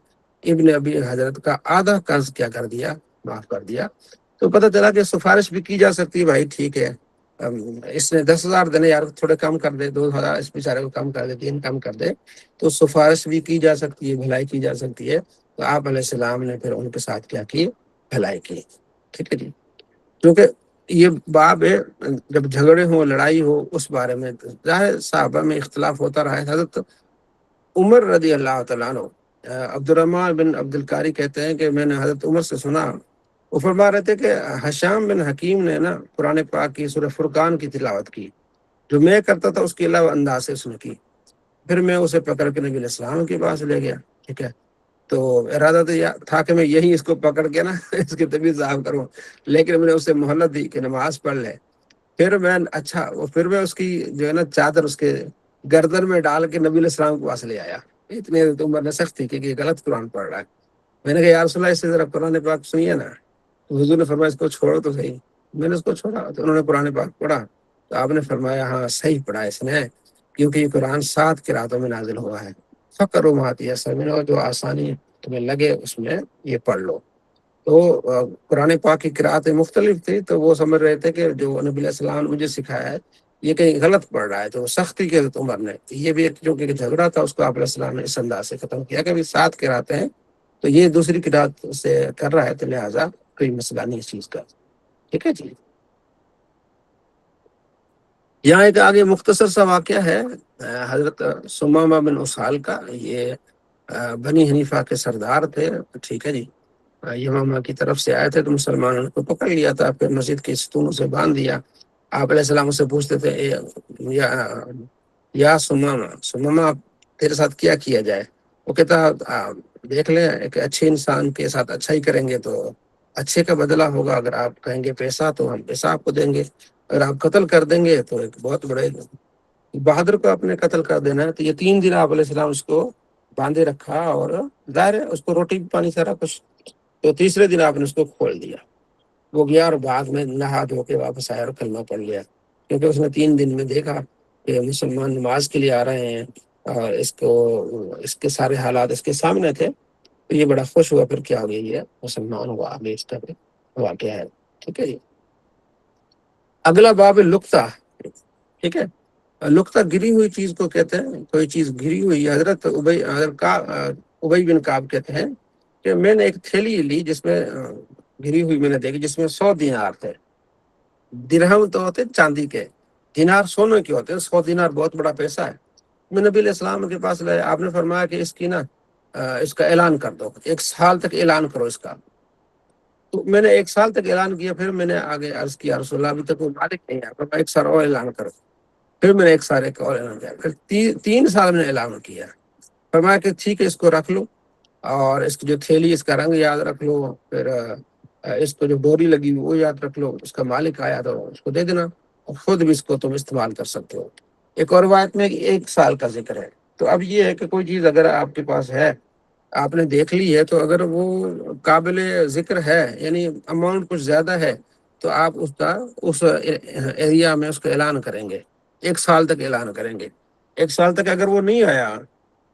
ابن ابی حضرت کا آدھا قرض کیا کر دیا، معاف کر دیا۔ تو پتہ چلا کہ سفارش بھی کی جا سکتی ہے، بھائی ٹھیک ہے اس نے 10,000 دینے، یار تھوڑے کم کر دے، 2,000 اس بیچارے کو کم کر دے، 3 کم کر دے، تو سفارش بھی کی جا سکتی ہے، بھلائی کی جا سکتی ہے۔ تو آپ علیہ السلام نے پھر ان کے ساتھ کیا کی، بھلائی کی، ٹھیک ہے جی۔ کیونکہ یہ باب ہے جب جھگڑے ہوں، لڑائی ہو، اس بارے میں ظاہر صحابہ میں اختلاف ہوتا رہا ہے۔ حضرت عمر رضی اللہ تعالیٰ عنہ، عبد الرحمن بن عبد القاری کہتے ہیں کہ میں نے حضرت عمر سے سنا، وہ فرما رہے تھے کہ حشام بن حکیم نے نا قرآن پاک کی سورہ فرقان کی تلاوت کی، جو میں کرتا تھا اس کے علاوہ انداز سے اس نے کی، پھر میں اسے پکڑ کے نبی علیہ السلام کے پاس لے گیا، ٹھیک ہے؟ تو ارادہ تو تھا کہ میں یہی اس کو پکڑ کے نا اس کی طبیعت صاف کروں، لیکن میں نے اسے مہلت دی کہ نماز پڑھ لے۔ پھر میں اس کی جو ہے نا چادر اس کے گردن میں ڈال کے نبی علیہ السلام کے پاس لے آیا۔ اتنے عمر نے سخت تھی کہ یہ غلط قرآن پڑھ رہا ہے۔ میں نے کہا یا رسول اللہ اس سے ذرا قرآن پاک سنیے نا، تو حضور نے فرمایا اس کو چھوڑو تو صحیح۔ میں نے اس کو چھوڑا تو انہوں نے قرآن پاک پڑھا، تو آپ نے فرمایا ہاں صحیح پڑھا اس نے، کیونکہ یہ قرآن 7 قراتوں میں نازل ہوا ہے، فقر و ماتی سمجھو، جو آسانی تمہیں لگے اس میں یہ پڑھ لو۔ تو قرآن پاک کی قراتیں مختلف تھی، تو وہ سمجھ رہے تھے کہ جو نبی علیہ السلام نے مجھے سکھایا ہے یہ کہیں غلط پڑھ رہا ہے، تو سختی کے عمر نے یہ بھی ایک جو کہ جھگڑا تھا اس کو آپ علیہ السلام نے اس انداز سے ختم کیا کہ ابھی 7 قراتیں ہیں، تو یہ دوسری قرات سے کر رہا ہے، تو لہٰذا کوئی مسئلہ نہیں اس چیز کا، ٹھیک ہے جی۔ یہاں ایک آگے مختصر سا واقعہ ہے حضرت ثمامہ بن اسال کا، یہ بنی حنیفہ کے سردار تھے، ٹھیک ہے جی۔ یمامہ کی طرف سے آئے تھے تو مسلمانوں نے کو پکڑ لیا تھا، پھر مسجد کے ستونوں سے باندھ دیا۔ آپ علیہ السلام سے پوچھتے تھے یا ثمامہ تیرے ساتھ کیا جائے؟ وہ کہتا دیکھ لیں، ایک اچھے انسان کے ساتھ اچھا ہی کریں گے تو اچھے کا بدلہ ہوگا، اگر آپ کہیں گے پیسہ تو ہم پیسہ آپ کو دیں گے، اگر آپ قتل کر دیں گے تو ایک بہت بڑے بہادر کو اپنے قتل کر دینا ہے۔ تو یہ 3 دن آپ علیہ السلام اس کو باندھے رکھا اور ظاہر ہے اس کو روٹی پانی سارا کچھ. تو تیسرے دن آپ نے اس کو کھول دیا. وہ گیا اور بعد میں نہا دھو کے واپس آیا اور کلمہ پڑھ لیا, کیونکہ اس نے 3 دن میں دیکھا کہ مسلمان نماز کے لیے آ رہے ہیں اور اس کے سارے حالات اس کے سامنے تھے. تو یہ بڑا خوش ہوا, پھر کیا ہو گئی ہے مسلمان ہوا آگے اس کا واقعہ ہے. ٹھیک ہے جی. اگلا باب لقطہ. ٹھیک ہے, لقطہ گری ہوئی چیز کو کہتے ہیں. کوئی چیز گری ہوئی. حضرت ابی بن کعب کہتے ہیں کہ میں نے ایک تھیلی لی جس میں گری ہوئی میں نے دیکھی, جس میں 100 دینار تھے. درہم تو ہوتے چاندی کے, دینار سونے کے ہوتے ہیں. 100 دینار بہت بڑا پیسہ ہے. میں نبی علیہ السلام کے پاس لائے, آپ نے فرمایا کہ اس کا اعلان کر دو, 1 سال تک اعلان کرو اس کا. تو میں نے 1 سال تک اعلان کیا. پھر میں نے آگے عرض کیا رسول اللہ ابھی تک وہ مالک نہیں ہے, 1 سال اور اعلان کرو. پھر میں نے 1 سال اور اعلان کیا. پھر 3 سال میں نے اعلان کیا. فرمایا کہ ٹھیک ہے اس کو رکھ لو, اور اس کی جو تھیلی اس کا رنگ یاد رکھ لو, پھر اس کو جو ڈوری لگی وہ یاد رکھ لو. اس کا مالک آیا تو اس کو دے دینا, اور خود بھی اس کو تم استعمال کر سکتے ہو. ایک اور روایت میں 1 سال کا ذکر ہے. تو اب یہ ہے کہ کوئی چیز اگر آپ کے پاس ہے, آپ نے دیکھ لی ہے, تو اگر وہ قابل ذکر ہے, یعنی اماؤنٹ کچھ زیادہ ہے, تو آپ اس ایریا میں اس کا اعلان کریں گے. 1 سال تک اعلان کریں گے. 1 سال تک اگر وہ نہیں آیا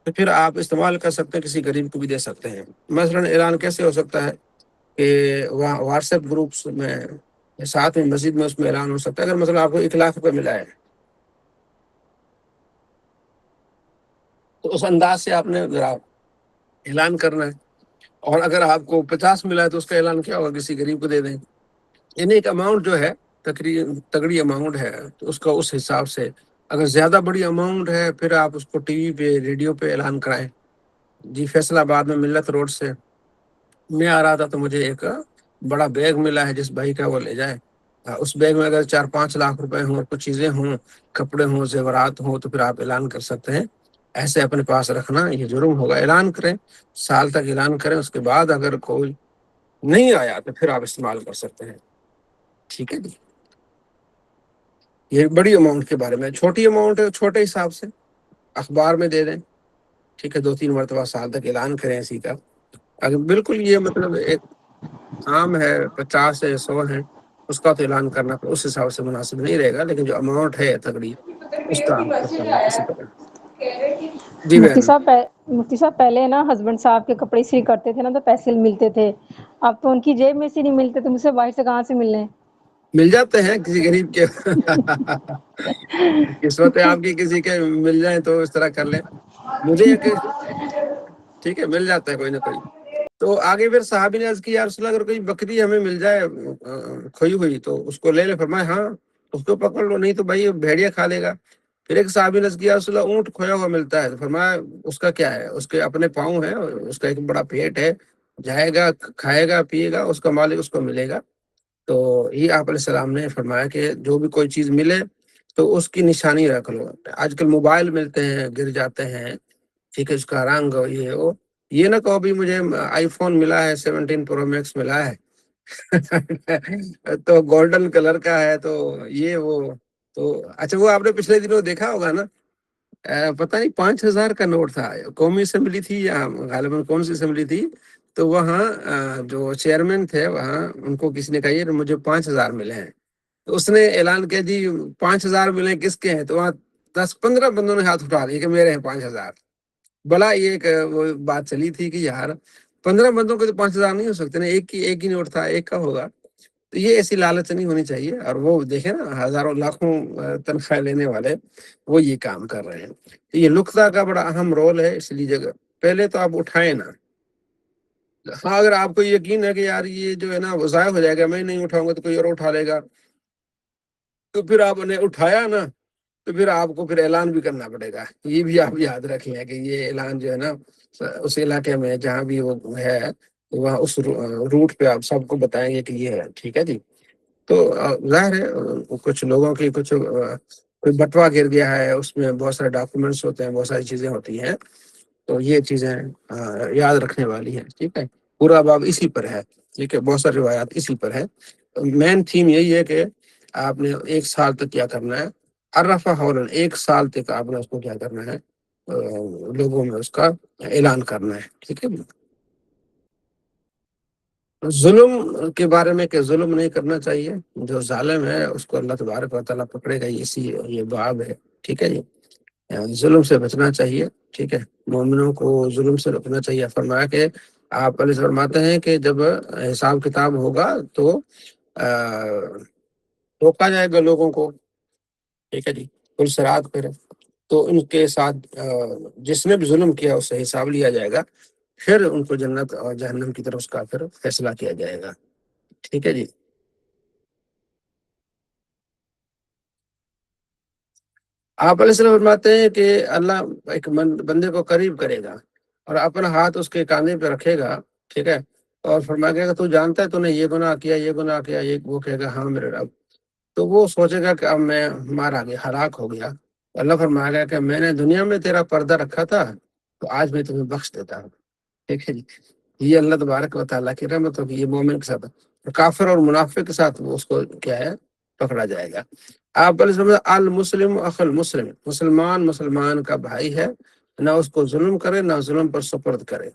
تو پھر آپ استعمال کر سکتے ہیں, کسی غریب کو بھی دے سکتے ہیں. مثلا اعلان کیسے ہو سکتا ہے کہ واٹس ایپ گروپس میں ساتھ میں مسجد میں اس میں اعلان ہو سکتا ہے. اگر مثلا آپ کو 1 لاکھ روپے ملا ہے, تو اس انداز سے آپ نے اعلان کرنا ہے. اور اگر آپ کو 50 ملا ہے تو اس کا اعلان کیا ہوگا, کسی غریب کو دے دیں. یعنی ایک اماؤنٹ جو ہے تگڑی اماؤنٹ ہے, تو اس کا اس حساب سے. اگر زیادہ بڑی اماؤنٹ ہے پھر آپ اس کو ٹی وی پہ ریڈیو پہ اعلان کرائیں. جی فیصل آباد میں ملت روڈ سے میں آ رہا تھا, تو مجھے ایک بڑا بیگ ملا ہے, جس بھائی کا وہ لے جائے. اس بیگ میں اگر 4-5 لاکھ روپے ہوں اور کچھ چیزیں ہوں, کپڑے ہوں, زیورات ہوں, تو پھر آپ اعلان کر سکتے ہیں. ایسے اپنے پاس رکھنا یہ جرم ہوگا. اعلان کریں, سال تک اعلان کریں, اس کے بعد اگر کوئی نہیں آیا تو پھر آپ استعمال کر سکتے ہیں. ٹھیک ہے جی. یہ بڑی اماؤنٹ کے بارے میں. چھوٹی اماؤنٹ ہے, چھوٹے حساب سے اخبار میں دے دیں. ٹھیک ہے, 2-3 مرتبہ سال تک اعلان کریں اسی کا. اگر بالکل یہ مطلب ایک عام ہے, 50 ہے, 100 ہے, اس کا تو اعلان کرنا اس حساب سے مناسب نہیں رہے گا. لیکن جو اماؤنٹ ہے تگڑی, اس کا آپ کو کرنا اسی طرح. جی مفتی بہن. صاحب پہلے نا ہسبینڈ صاحب کے کپڑے استری کرتے تھے نا, تو پیسے ملتے تھے. اب تو ان کی جیب میں سے نہیں ملتے, تو مجھ سے باہر سے کہاں سے ملنے. مل جاتے ہیں کسی غریب کے. قسمت ہے آپ کی کسی کے مل جائیں تو اس طرح کر لیں. مجھے ایک ٹھیک ہے مل جاتا ہے کوئی نہ کوئی. تو آگے پھر صحابی نے عرض کی یا رسول اللہ اگر کوئی بکری ہمیں مل جائے کھوئی ہوئی تو اس کو لے لے. فرمایا ہاں اس کو پکڑ لو, نہیں تو بھائی بھیڑیا کھا لے گا. پھر ایک صحابی نے عرض کیا یا رسول اللہ اونٹ کھویا ہوا ملتا ہے, تو فرمایا اس کا کیا ہے, اس کے اپنے پاؤں ہیں, اس کا ایک بڑا پیٹ ہے, جائے گا کھائے گا پیے گا, اس کا مالک اس کو ملے گا. تو یہ آپ علیہ السلام نے فرمایا کہ جو بھی کوئی چیز ملے تو اس کی نشانی رکھ لو. آج کل موبائل ملتے ہیں, گر جاتے ہیں, ٹھیک ہے, اس کا رنگ یہ نہ کہو بھی مجھے آئی فون ملا ہے 17 پرو میکس ملا ہے تو گولڈن کلر کا ہے, تو یہ وہ تو اچھا وہ آپ نے پچھلے دنوں دیکھا ہوگا نا, پتہ نہیں 5,000 کا نوٹ تھا. قومی اسمبلی تھی یا غالباً کون سی اسمبلی تھی, تو وہاں جو چیئرمین تھے وہاں, ان کو کسی نے کہا یہ مجھے 5,000 ملے ہیں. تو اس نے اعلان کیا جی 5,000 ملے کس کے ہیں, تو وہاں 10-15 بندوں نے ہاتھ اٹھا لیے کہ میرے ہیں 5,000. بلا یہ ایک وہ بات چلی تھی کہ یار 15 بندوں کے تو 5,000 نہیں ہو سکتے نا, ایک ہی نوٹ تھا, ایک کا ہوگا. تو یہ ایسی لالچ نہیں ہونی چاہیے. اور وہ دیکھیں نا ہزاروں لاکھوں تنخواہ لینے والے وہ یہ کام کر رہے ہیں. تو یہ لقطہ کا بڑا اہم رول ہے. اس لیے جگہ پہلے تو آپ اٹھائیں نا. ہاں اگر آپ کو یقین ہے کہ یار یہ جو ہے نا وہ ضائع ہو جائے گا, میں نہیں اٹھاؤں گا تو کوئی اور اٹھا لے گا, تو پھر آپ نے اٹھایا نا, تو پھر آپ کو پھر اعلان بھی کرنا پڑے گا. یہ بھی آپ یاد رکھ لیں کہ یہ اعلان جو ہے نا اس علاقے میں جہاں بھی وہ ہے وہاں اس روٹ پہ آپ سب کو بتائیں گے کہ یہ ہے. ٹھیک ہے جی. تو ظاہر ہے کچھ لوگوں کی کوئی بٹوا گر گیا ہے, اس میں بہت سارے ڈاکومنٹس ہوتے ہیں, بہت ساری چیزیں ہوتی ہیں, تو یہ چیزیں یاد رکھنے والی ہیں. ٹھیک ہے, پورا باب اسی پر ہے. ٹھیک ہے, بہت ساری روایات اسی پر ہے. مین تھیم یہی ہے کہ آپ نے 1 سال تک کیا کرنا ہے. عرفہ حولن 1 سال تک آپ نے اس کو کیا کرنا ہے, لوگوں میں اس کا اعلان کرنا ہے، ٹھیک ہے۔ ظلم کے بارے میں کہ ظلم نہیں کرنا چاہیے، جو ظالم ہے اس کو اللہ تبارک و تعالیٰ پکڑے گا، یہ باب ہے، ٹھیک ہے جی۔ ظلم سے بچنا چاہیے، ٹھیک ہے، مومنوں کو ظلم سے رکنا چاہیے۔ فرمایا کہ آپ علیہ فرماتے ہیں کہ جب حساب کتاب ہوگا تو روکا جائے گا لوگوں کو، ٹھیک ہے جی، پل صراط پہ، تو ان کے ساتھ جس نے بھی ظلم کیا اس سے حساب لیا جائے گا، پھر ان کو جنت اور جہنم کی طرف اس کا پھر فیصلہ کیا جائے گا، ٹھیک ہے جی۔ آپ علیہ السلام فرماتے ہیں کہ اللہ ایک بندے کو قریب کرے گا اور اپنا ہاتھ اس کے کاندھے پہ رکھے گا، ٹھیک ہے، اور فرمائے گا تو جانتا ہے تو نے یہ گناہ کیا، یہ گناہ کیا، یہ وہ کہے گا ہاں میرے رب، تو وہ سوچے گا کہ اب میں مارا گیا، ہلاک ہو گیا۔ اللہ فرمائے گا کہ میں نے دنیا میں تیرا پردہ رکھا تھا تو آج میں تمہیں بخش دیتا ہوں، ٹھیک ہے جی۔ یہ اللہ تبارک و تعالیٰ کی رحمت ہوگی، یہ مومن کے ساتھ، کافر اور منافق کے ساتھ وہ اس کو کیا ہے پکڑا جائے گا۔ آپ المسلم اخ المسلم، مسلمان مسلمان کا بھائی ہے، نہ اس کو ظلم کرے نہ ظلم پر سپرد کرے،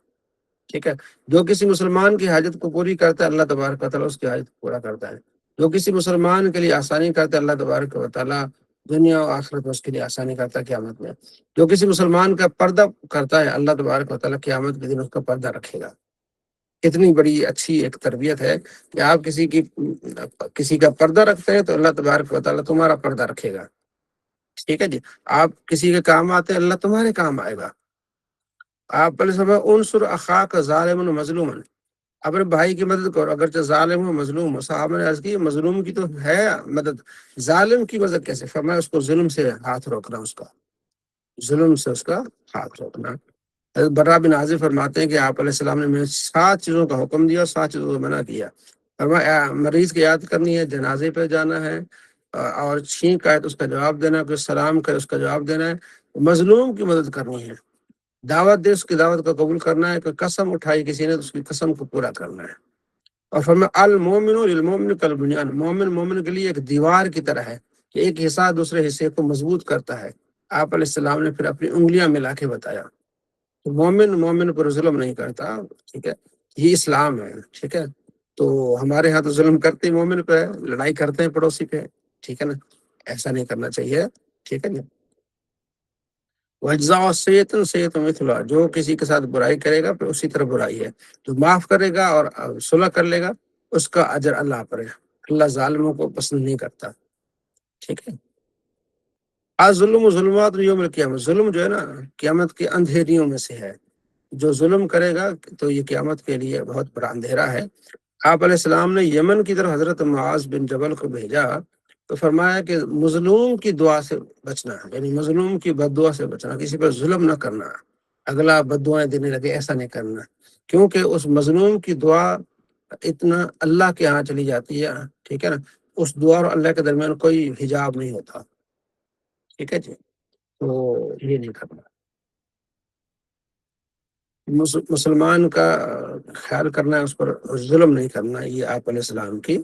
ٹھیک ہے۔ جو کسی مسلمان کی حاجت کو پوری کرتا ہے اللہ تبارک و تعالیٰ اس کی حاجت کو پورا کرتا ہے، جو کسی مسلمان کے لیے آسانی کرتا ہے اللہ تبارک و تعالیٰ دنیا و آخرت میں اس کے لیے آسانی کرتا ہے قیامت میں۔ جو کسی مسلمان کا پردہ کرتا ہے اللہ تبارک و تعالیٰ قیامت کے دن اس کا پردہ رکھے گا۔ اتنی بڑی اچھی ایک تربیت ہے کہ آپ کسی کا پردہ رکھتے ہیں تو اللہ تبارک و تعالیٰ تمہارا پردہ رکھے گا، ٹھیک ہے جی۔ آپ کسی کے کام آتے ہیں اللہ تمہارے کام آئے گا۔ آپ پہلے سمجھ انصر اخاک ظالم مظلوم، اپنے بھائی کی مدد کرو اگرچہ ظالم ہو مظلوم ہو۔ صحابہ نے عرض کی مظلوم کی تو ہے مدد، ظالم کی مدد کیسے؟ فرمایا اس کو ظلم سے ہاتھ روکنا، اس کا ظلم سے اس کا ہاتھ روکنا۔ برا بن عازب فرماتے ہیں کہ آپ علیہ السلام نے مجھے 7 چیزوں کا حکم دیا اور 7 چیزوں کو منع کیا۔ فرمایا مریض کی یاد کرنی ہے، جنازے پہ جانا ہے، اور چھینک آئے تو اس کا جواب دینا ہے، کوئی سلام کرے اس کا جواب دینا ہے، مظلوم کی مدد کرنی ہے، دعوت دے اس کی دعوت کو قبول کرنا ہے، کوئی قسم اٹھائی کسی نے تو اس کی قسم کو پورا کرنا ہے۔ اور فرمایا المومن للمومن کالبنیان، مومن مومن کے لیے ایک دیوار کی طرح ہے کہ ایک حصہ دوسرے حصے کو مضبوط کرتا ہے۔ آپ علیہ السلام نے پھر اپنی انگلیاں ملا کے بتایا، مومن مومن پر ظلم نہیں کرتا، ٹھیک ہے، یہ اسلام ہے، ٹھیک ہے۔ تو ہمارے ہاں تو ظلم کرتے ہیں مومن پہ، لڑائی کرتے ہیں پڑوسی پہ، ٹھیک ہے نا، ایسا نہیں کرنا چاہیے، ٹھیک ہے نا۔ وجزا سیت سیت مثلا، جو کسی کے ساتھ برائی کرے گا پھر اسی طرح برائی ہے، جو معاف کرے گا اور صلح کر لے گا اس کا اجر اللہ پر ہے، اللہ ظالموں کو پسند نہیں کرتا، ٹھیک ہے۔ ظلم و ظلمات یوم القیامت، ظلم جو ہے نا قیامت کے اندھیریوں میں سے ہے، جو ظلم کرے گا تو یہ قیامت کے لیے بہت بڑا اندھیرا ہے۔ آپ علیہ السلام نے یمن کی طرف حضرت معاذ بن جبل کو بھیجا تو فرمایا کہ مظلوم کی دعا سے بچنا، یعنی مظلوم کی بد دعا سے بچنا، کسی پر ظلم نہ کرنا، اگلا بد دعائیں دینے لگے ایسا نہیں کرنا، کیونکہ اس مظلوم کی دعا اتنا اللہ کے ہاں چلی جاتی ہے، ٹھیک ہے نا، اس دعا اور اللہ کے درمیان کوئی حجاب نہیں ہوتا، ٹھیک ہے جی، تو یہ نہیں کرنا۔ مسلمان کا خیال کرنا ہے، اس پر ظلم نہیں کرنا، یہ آپ علیہ السلام کی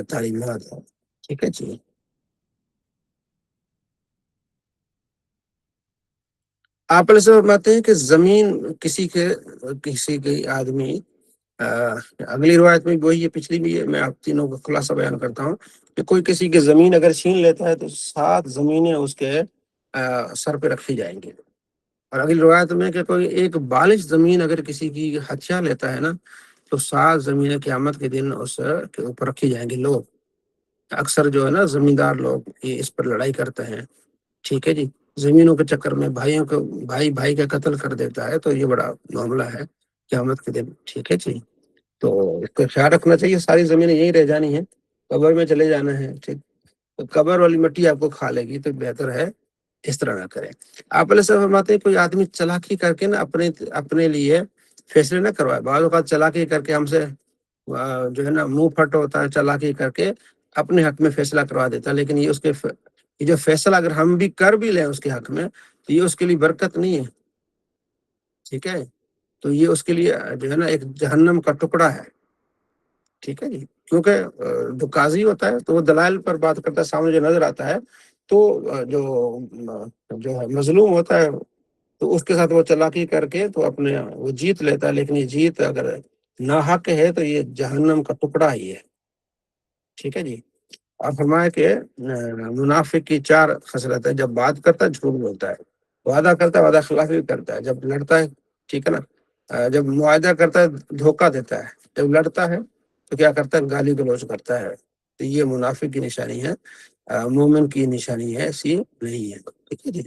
تعلیمات ہے، ٹھیک ہے جی۔ آپ علیہ السلام فرماتے ہیں کہ زمین کسی کے آدمی اگلی روایت میں وہی ہے، پچھلی بھی ہے، میں آپ تینوں کا خلاصہ بیان کرتا ہوں کہ کوئی کسی کی زمین اگر چھین لیتا ہے تو 7 زمینیں اس کے سر پہ رکھی جائیں گی، اور اگلی روایت میں کہ کوئی ایک بالش زمین اگر کسی کی ہتھیار لیتا ہے نا تو 7 زمینیں قیامت کے دن اس کے اوپر رکھی جائیں گی۔ لوگ اکثر جو ہے نا زمیندار لوگ یہ اس پر لڑائی کرتے ہیں، ٹھیک ہے جی، زمینوں کے چکر میں بھائی کا قتل کر دیتا ہے، تو یہ بڑا معاملہ ہے قیامت کے دن، ٹھیک ہے جی۔ تو اس کا خیال رکھنا چاہیے، ساری زمینیں یہی رہ جانی ہیں، قبر میں چلے جانا ہے، ٹھیک، تو قبر والی مٹی آپ کو کھا لے گی، تو بہتر ہے اس طرح نہ کریں۔ آپ علیہ السلام فرماتے ہیں کوئی آدمی چلاکی کر کے نا اپنے لیے فیصلے نہ کروائے، بعض اوقات چلاکی کر کے ہم سے جو ہے نا منہ پھٹ ہوتا ہے، چلاکی کر کے اپنے حق میں فیصلہ کروا دیتا ہے، لیکن یہ جو فیصلہ اگر ہم بھی کر بھی لیں اس کے حق میں تو یہ اس کے لیے برکت نہیں ہے، ٹھیک ہے، تو یہ اس کے لیے جو ہے نا ایک جہنم کا ٹکڑا ہے، ٹھیک ہے جی، کیونکہ جو قاضی ہوتا ہے تو وہ دلائل پر بات کرتا ہے، سامنے جو نظر آتا ہے، تو جو ہے مظلوم ہوتا ہے تو اس کے ساتھ وہ چلاکی کر کے تو اپنے وہ جیت لیتا ہے، لیکن یہ جیت اگر ناحق ہے تو یہ جہنم کا ٹکڑا ہی ہے، ٹھیک ہے جی۔ اور فرمایا کہ منافق کی 4 خصلت ہے، جب بات کرتا ہے جھوٹ بولتا ہے، وعدہ کرتا ہے وعدہ خلاف بھی کرتا ہے، جب لڑتا ہے، ٹھیک ہے نا، جب معاہدہ کرتا ہے دھوکہ دیتا ہے، جب لڑتا ہے تو کیا کرتا ہے، گالی گلوچ کرتا ہے۔ تو یہ منافق کی نشانی ہے، مومن کی نشانی ہے، ایسی نہیں ہے، ٹھیک ہے جی۔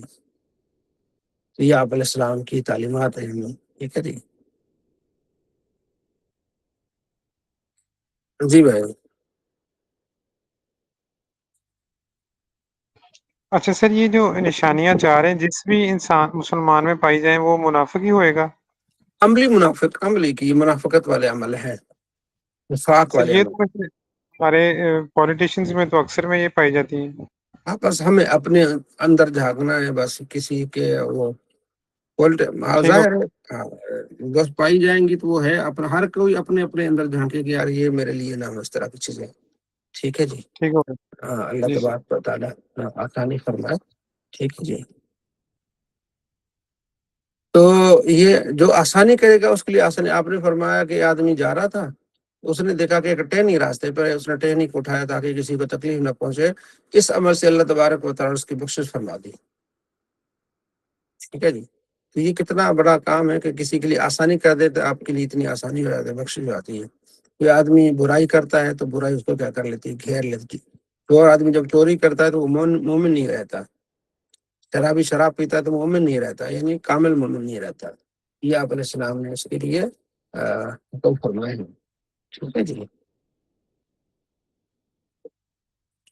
تو یہ آپ علیہ السلام کی تعلیمات ہیں ہمیں، ٹھیک ہے جی۔ جی بھائی۔ اچھا سر، یہ جو نشانیاں 4 ہیں، جس بھی انسان مسلمان میں پائی جائیں وہ منافق ہی ہوئے گا؟ عملی منافق، عملی کی منافقت والے عمل ہیں، نفاق سر والے یہ عمل۔ تو ہمارے پولیٹیشینز میں تو اکثر میں یہ پائی جاتی ہیں۔ ہاں، بس ہمیں اپنے اندر جھانکنا ہے، بس کسی کے وہ ٹھیک ہو ظاہر ہے، بس پائی جائیں گی تو وہ ہے اپنا، ہر کوئی اپنے اپنے اندر جھانکے کہ یار یہ میرے لیے نہ ہو، اس طرح کی چیزیں، ٹھیک ہے جی۔ ٹھیک ہو اللہ جی سر۔ تبارک و تعالیٰ آسانی فرمائے، ٹھیک ہے جی۔ تو یہ جو آسانی کرے گا اس کے لیے آسانی، آپ نے فرمایا کہ آدمی جا رہا تھا، اس نے دیکھا کہ ایک ٹہنی راستے پر ہے، اس نے ٹہنی کو اٹھایا تاکہ کسی کو تکلیف نہ پہنچے، اس عمل سے اللہ تبارک و تعالیٰ اس کی بخشش فرما دی، ٹھیک ہے جی۔ تو یہ کتنا بڑا کام ہے کہ کسی کے لیے آسانی کر دے تو آپ کے لیے اتنی آسانی ہو جاتی ہے، بخشش ہو جاتی ہے۔ کوئی آدمی برائی کرتا ہے تو برائی اس کو کیا کر لیتی ہے، گھیر لیتی ہے۔ اور آدمی جب چوری کرتا ہے تو وہ مومن نہیں رہتا، شرابی شراب پیتا ہے تو مومن نہیں رہتا، یعنی کامل مومن نہیں رہتا۔ یہ آپ علیہ السلام نے اس کے لیے حکم فرمائے ہیں، ٹھیک ہے جی۔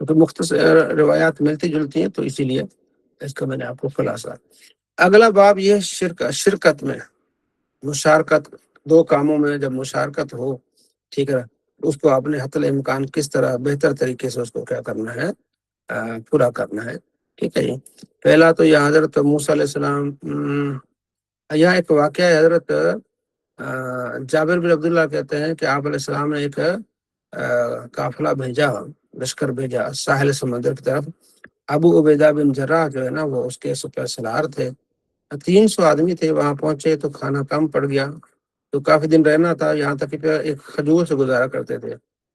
کیونکہ مختصر روایات ملتی جلتی ہیں تو اسی لیے اس کا میں نے آپ کو خلاصہ۔ اگلا باب یہ شرکت میں مشارکت، 2 کاموں میں جب مشارکت ہو، ٹھیک ہے، اس کو اپنے حتی الامکان کس طرح بہتر طریقے سے اس کو کیا کرنا ہے، پورا کرنا ہے، ٹھیک ہے جی۔ پہلا تو یہ حضرت موسیٰ علیہ السلام، یہاں ایک واقعہ ہے، حضرت جابر بن عبداللہ کہتے ہیں کہ آپ علیہ السلام نے ایک قافلہ بھیجا، لشکر بھیجا ساحل سمندر کی طرف۔ ابو عبیدہ بن جراح جو ہے نا وہ اس کے سپہ سالار تھے، 300 آدمی تھے، وہاں پہنچے تو کھانا کم پڑ گیا، تو کافی دن رہنا تھا، یہاں تک کہ ایک کھجور سے گزارا کرتے تھے۔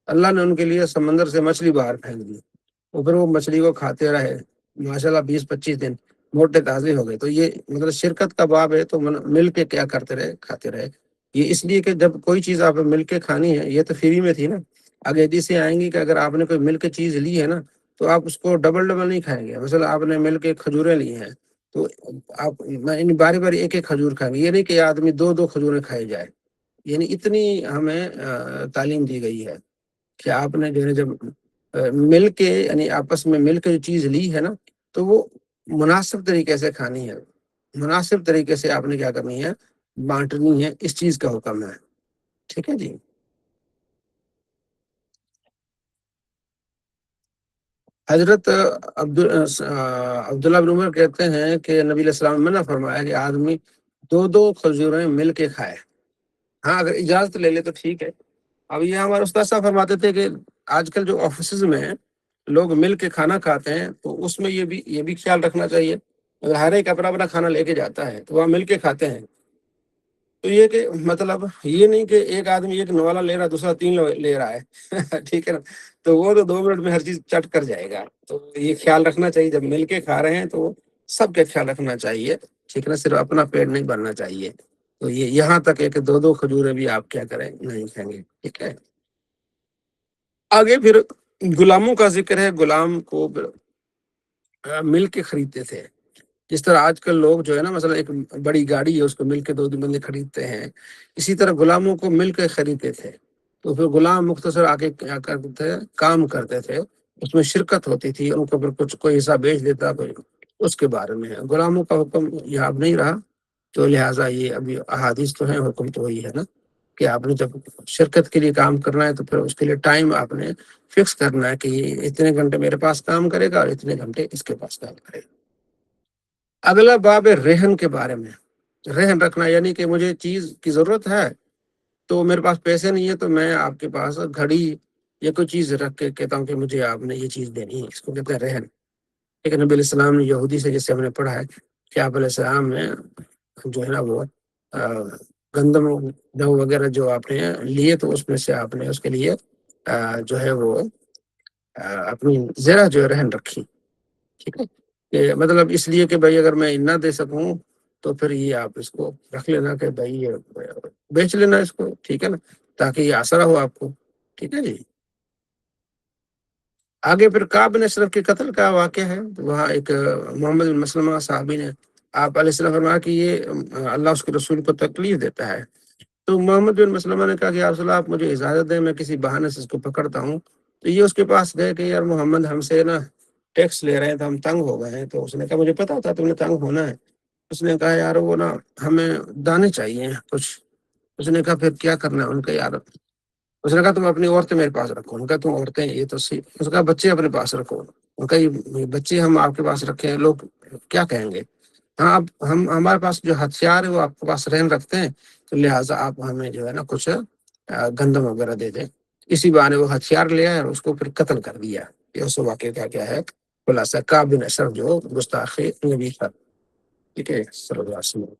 اللہ نے ان کے لیے سمندر سے مچھلی باہر پھینک دی، اور پھر وہ مچھلی کو کھاتے رہے، ماشاءاللہ 20-25 دن موٹے تازے ہو گئے۔ تو یہ مطلب شرکت کا باب ہے، تو مل کے کیا کرتے رہے، کھاتے رہے۔ یہ اس لیے کہ جب کوئی چیز آپ مل کے کھانی ہے، یہ تو فری میں تھی نا، آگے حدیثیں آئیں گی کہ اگر آپ نے کوئی مل کے چیز لی ہے نا تو آپ اس کو ڈبل نہیں کھائیں گے۔ مثلا آپ نے مل کے کھجوریں لی ہیں تو آپ باری باری ایک ایک کھجور کھائیں گے، یہ نہیں کہ آدمی 2 کھجوریں کھائی جائے، یعنی اتنی ہمیں تعلیم دی گئی ہے کہ آپ نے جو ہے جب مل کے، یعنی آپس میں مل کے جو چیز لی ہے نا تو وہ مناسب طریقے سے کھانی ہے، مناسب طریقے سے آپ نے کیا کرنی ہے، بانٹنی ہے، اس چیز کا حکم ہے، ٹھیک ہے جی۔ حضرت عبداللہ بن عمر کہتے ہیں کہ نبی علیہ السلام نے منع فرمایا کہ آدمی 2 کھجوریں مل کے کھائے، ہاں اگر اجازت لے لے تو ٹھیک ہے۔ اب یہ ہمارے استاد صاحب فرماتے تھے کہ آج کل جو آفیسز میں لوگ مل کے کھانا کھاتے ہیں تو اس میں یہ بھی خیال رکھنا چاہیے، اگر ہر ایک اپنا اپنا کھانا لے کے جاتا ہے تو وہاں مل کے کھاتے ہیں، تو یہ کہ مطلب یہ نہیں کہ ایک آدمی 1 نوالا لے رہا ہے، دوسرا 3 لے رہا ہے، ٹھیک ہے نا، تو وہ تو 2 منٹ میں ہر چیز چٹ کر جائے گا۔ تو یہ خیال رکھنا چاہیے جب مل کے کھا رہے ہیں تو سب کا خیال رکھنا چاہیے، ٹھیک ہے نا، صرف اپنا پیٹ نہیں بھرنا چاہیے۔ تو یہ یہاں تک ہے کہ 2 کھجوریں بھی آپ کیا کریں، نہیں کھائیں گے، ٹھیک ہے۔ آگے پھر غلاموں کا ذکر ہے، غلام کو مل کے خریدتے تھے، جس طرح آج کل لوگ جو ہے نا مثلا ایک بڑی گاڑی ہے اس کو مل کے 2 بندے خریدتے ہیں، اسی طرح غلاموں کو مل کے خریدتے تھے۔ تو پھر غلام مختصر آگے کیا کرتے تھے، کام کرتے تھے، اس میں شرکت ہوتی تھی، ان کو پھر کوئی حصہ بیچ دیتا، کوئی اس کے بارے میں ہے۔ غلاموں کا حکم یہاں اب نہیں رہا، تو لہٰذا یہ ابھی احادیث تو ہیں، حکم تو وہی ہے نا کہ آپ نے جب شرکت کے لیے کام کرنا ہے تو پھر اس کے لیے ٹائم آپ نے فکس کرنا ہے کہ یہ اتنے گھنٹے میرے پاس کام کرے گا اور اتنے گھنٹے اس کے پاس کام کرے گا۔ اگلا باب ہے رہن کے بارے میں، رہن رکھنا، یعنی کہ مجھے چیز کی ضرورت ہے تو میرے پاس پیسے نہیں ہے تو میں آپ کے پاس گھڑی یا کوئی چیز رکھ کے کہتا ہوں کہ مجھے آپ نے یہ چیز دینی ہے، اس کو کہتے ہیں رہن۔ لیکن نبی علیہ السلام نے یہودی سے، جسے ہم نے پڑھا ہے کہ آپ علیہ السلام نے جو ہے نا وہ گندم جو وغیرہ جو آپ نے لیے تو اس میں سے آپ نے اس کے لیے جو ہے وہ اپنی زرہ جو ہے رہن رکھی، ٹھیک ہے، کہ مطلب اس لیے کہ بھائی اگر میں نہ دے سکوں تو پھر یہ آپ اس کو رکھ لینا کہ بھائی یہ بیچ لینا اس کو، ٹھیک ہے نا، تاکہ یہ آسرا ہو آپ کو، ٹھیک ہے جی۔ آگے پھر کعب بن اشرف کے قتل کا واقعہ ہے، وہاں ایک محمد بن مسلمہ صحابی نے آپ علیہ السلام فرمایا کہ یہ اللہ اس کے رسول کو تکلیف دیتا ہے، تو محمد بن مسلمہ نے کہا کہ یا رسول اللہ آپ مجھے اجازت دیں، میں کسی بہانے سے اس کو پکڑتا ہوں۔ تو یہ اس کے پاس گئے کہ یار محمد ہم سے نا ٹیکس لے رہے ہیں تو ہم تنگ ہو گئے ہیں، تو اس نے کہا مجھے پتا تھا تم نے تنگ ہونا ہے۔ اس نے کہا یار وہ نا ہمیں دانے چاہیے کچھ۔ اس نے کہا پھر کیا کرنا ہے؟ ان کا یار اس نے کہا تم اپنی عورتیں میرے پاس رکھو۔ ان کا تم عورتیں یہ تو صحیح۔ اس نے کہا بچے اپنے پاس رکھو۔ ان کا یہ بچے ہم آپ کے پاس رکھے ہیں، لوگ کیا کہیں گے؟ ہاں اب ہمارے پاس جو ہتھیار ہے وہ آپ کے پاس رہن رکھتے ہیں، تو لہٰذا آپ ہمیں جو ہے نا کچھ گندم وغیرہ دے دیں۔ اسی بہانے وہ ہتھیار لے آئے اور اس کو پھر قتل کر دیا۔ یہ اس واقعے کا کیا ہے خلاصہ، کعب بن اشرف جو گستاخ نبی تھا، ٹھیک ہے، صلی اللہ علیہ وسلم۔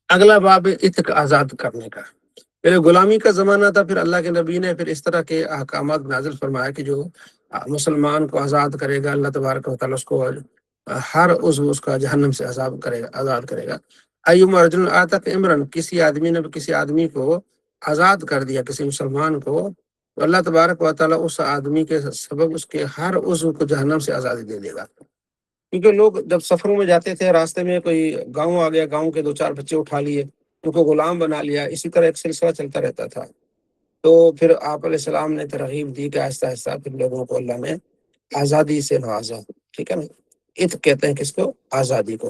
اگلا باب عتق آزاد کرنے کا۔ پہلے غلامی کا زمانہ تھا، پھر اللہ کے نبی نے پھر اس طرح کے احکامات نازل فرمایا کہ جو مسلمان کو آزاد کرے گا، اللہ تبارک و تعالیٰ اس کو ہر عضو اس کا جہنم سے عذاب کرے گا، آزاد کرے گا۔ ایوم رجل عتق عمرن، کسی آدمی نے کسی آدمی کو آزاد کر دیا، کسی مسلمان کو، تو اللہ تبارک و تعالیٰ اس آدمی کے سبب اس کے ہر عضو کو جہنم سے آزادی دے دے گا۔ کیونکہ لوگ جب سفروں میں جاتے تھے، راستے میں کوئی گاؤں آ گیا، گاؤں کے 2-4 بچے اٹھا لیے، ان کو غلام بنا لیا، اسی طرح ایک سلسلہ چلتا رہتا تھا۔ تو پھر آپ علیہ السلام نے ترغیب دی کہ آہستہ آہستہ پھر لوگوں کو اللہ نے آزادی سے نوازا، ٹھیک ہے نا۔ عتق کہتے ہیں کس کو؟ آزادی کو،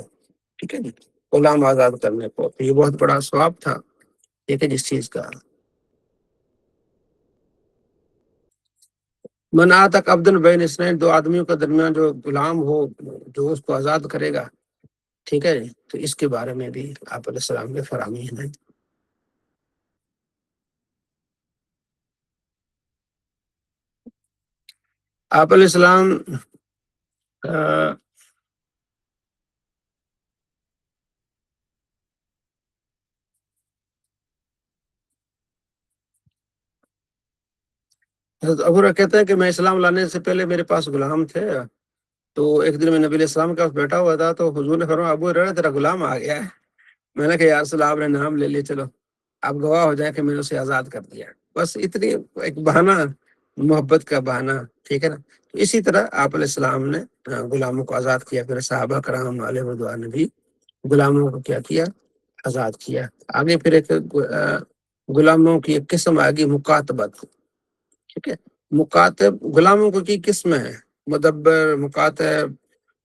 ٹھیک ہے جی، غلام آزاد کرنے کو۔ یہ بہت بڑا ثواب تھا، ٹھیک ہے، جس چیز کا۔ من عتق عبدا بین اثنین، 2 آدمیوں کے درمیان جو غلام ہو جو اس کو آزاد کرے گا، ٹھیک ہے، تو اس کے بارے میں بھی آپ علیہ السلام کے فراہمی ہیں۔ آپ علیہ السلام حضرت ابو ہریرہ کہتے ہیں کہ میں اسلام لانے سے پہلے میرے پاس غلام تھے، تو ایک دن میں نبی علیہ السلام کے پاس بیٹھا ہوا تھا، تو حضور نے فرمایا ابو ہریرہ تیرا غلام آ گیا ہے۔ میں نے کہا یا رسول اللہ آپ نے نام لے لیے، چلو آپ گواہ ہو جائیں کہ میں نے اسے آزاد کر دیا۔ بس اتنی ایک بہانہ، محبت کا بہانہ، ٹھیک ہے نا۔ تو اسی طرح آپ علیہ السلام نے غلاموں کو آزاد کیا، پھر صحابہ کرام علیہ رضوان نے بھی غلاموں کو کیا کیا؟ آزاد کیا۔ آگے پھر ایک غلاموں کی ایک قسم آگی مکاتبت، ٹھیک ہے۔ مکاتب غلاموں کو کی قسم ہے، مدبر، مکاتب۔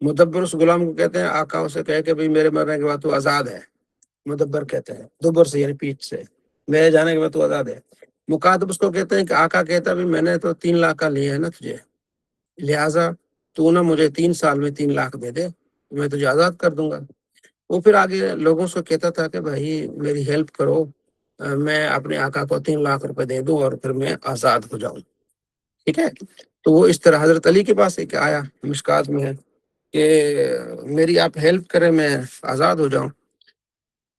مدبر اس غلام کو کہتے ہیں آقا اسے کہے کہ بھئی میرے مرنے کے بعد تو آزاد ہے، مدبر کہتے ہیں، دبر سے یعنی پیٹھ سے، میرے جانے کے بعد تو آزاد ہے۔ مکاتب اس کو کہتے ہیں کہ آقا کہتا ہے میں نے تو 3 لاکھ کا لیا ہے نا تجھے، لہٰذا تو نہ مجھے 3 سال میں 3 لاکھ دے دے، میں تجھے آزاد کر دوں گا۔ وہ پھر آگے لوگوں سے کہتا تھا کہ بھائی میری ہیلپ کرو، میں اپنے آقا کو 3 لاکھ روپے دے دوں اور پھر میں آزاد ہو جاؤں، ٹھیک ہے۔ تو وہ اس طرح حضرت علی کے پاس ایک آیا، مشکات میں ہے کہ میری آپ ہیلپ کریں میں آزاد ہو جاؤں۔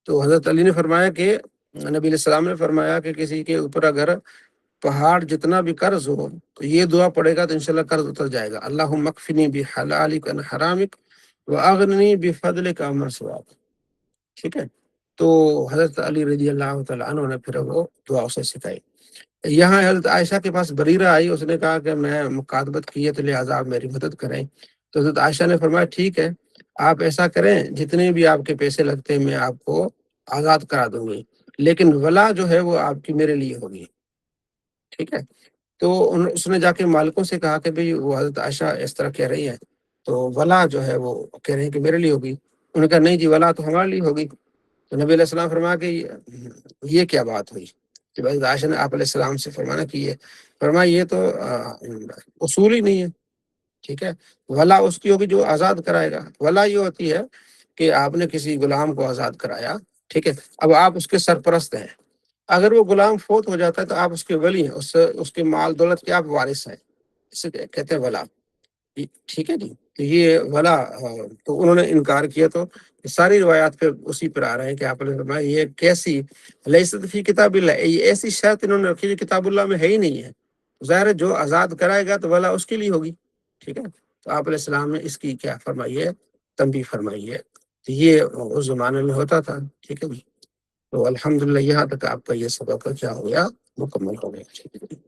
تو حضرت علی نے فرمایا کہ نبی علیہ السلام نے فرمایا کہ کسی کے اوپر اگر پہاڑ جتنا بھی قرض ہو تو یہ دعا پڑے گا تو انشاءاللہ قرض اتر جائے گا، اللہم اکفنی بحلالک عن حرامک واغننی بفضلک عمن سواک، ٹھیک ہے۔ تو حضرت علی رضی اللہ تعالیٰ عنہ نے پھر وہ دعا اسے سکھائی۔ یہاں حضرت عائشہ کے پاس بریرہ آئی، اس نے کہا کہ میں مکاتبت کی ہے تو لہٰذا آپ میری مدد کریں۔ تو حضرت عائشہ نے فرمایا ٹھیک ہے، آپ ایسا کریں جتنے بھی آپ کے پیسے لگتے ہیں میں آپ کو آزاد کرا دوں گی، لیکن ولا جو ہے وہ آپ کی میرے لیے ہوگی، ٹھیک ہے۔ تو اس نے جا کے مالکوں سے کہا کہ بھئی وہ حضرت عائشہ اس طرح کہہ رہی ہے، تو ولا جو ہے وہ کہہ رہے ہیں کہ میرے لیے ہوگی۔ انہوں نے کہا نہیں جی ولا تو ہمارے لیے ہوگی۔ تو نبی علیہ السلام فرمایا کہ یہ کیا بات ہوئی؟ جب حضرت عائشہ نے آپ علیہ السلام سے فرمانا کہ یہ فرمایا یہ تو اصول ہی نہیں ہے، ٹھیک ہے۔ ولا اس کی ہوگی جو آزاد کرائے گا۔ ولا یہ ہوتی ہے کہ آپ نے کسی غلام کو آزاد کرایا، ٹھیک ہے، اب آپ اس کے سرپرست ہیں، اگر وہ غلام فوت ہو جاتا ہے تو آپ اس کے ولی ہیں، اس کے مال دولت کے آپ وارث ہیں، اسے کہتے ہیں ولا۔ ٹھیک ہے جی. تو یہ ولا تو انہوں نے انکار کیا. تو ساری روایات پہ اسی پر آ رہے ہیں کہ آپ نے فرمایا یہ کیسی لیست فی کتاب اللہ، یہ ایسی شرط انہوں نے رکھی جو کتاب اللہ میں ہے ہی نہیں ہے. ظاہر ہے جو آزاد کرائے گا تو ولا اس کے لیے ہوگی. ٹھیک ہے. تو آپ علیہ السلام نے اس کی کیا فرمائی ہے، تنبیہ فرمائی ہے. تو یہ اس زمانے میں ہوتا تھا. ٹھیک ہے جی. تو الحمدللہ یہاں تک آپ کا یہ سبق کیا ہو گیا، مکمل ہو گیا. ٹھیک ہے.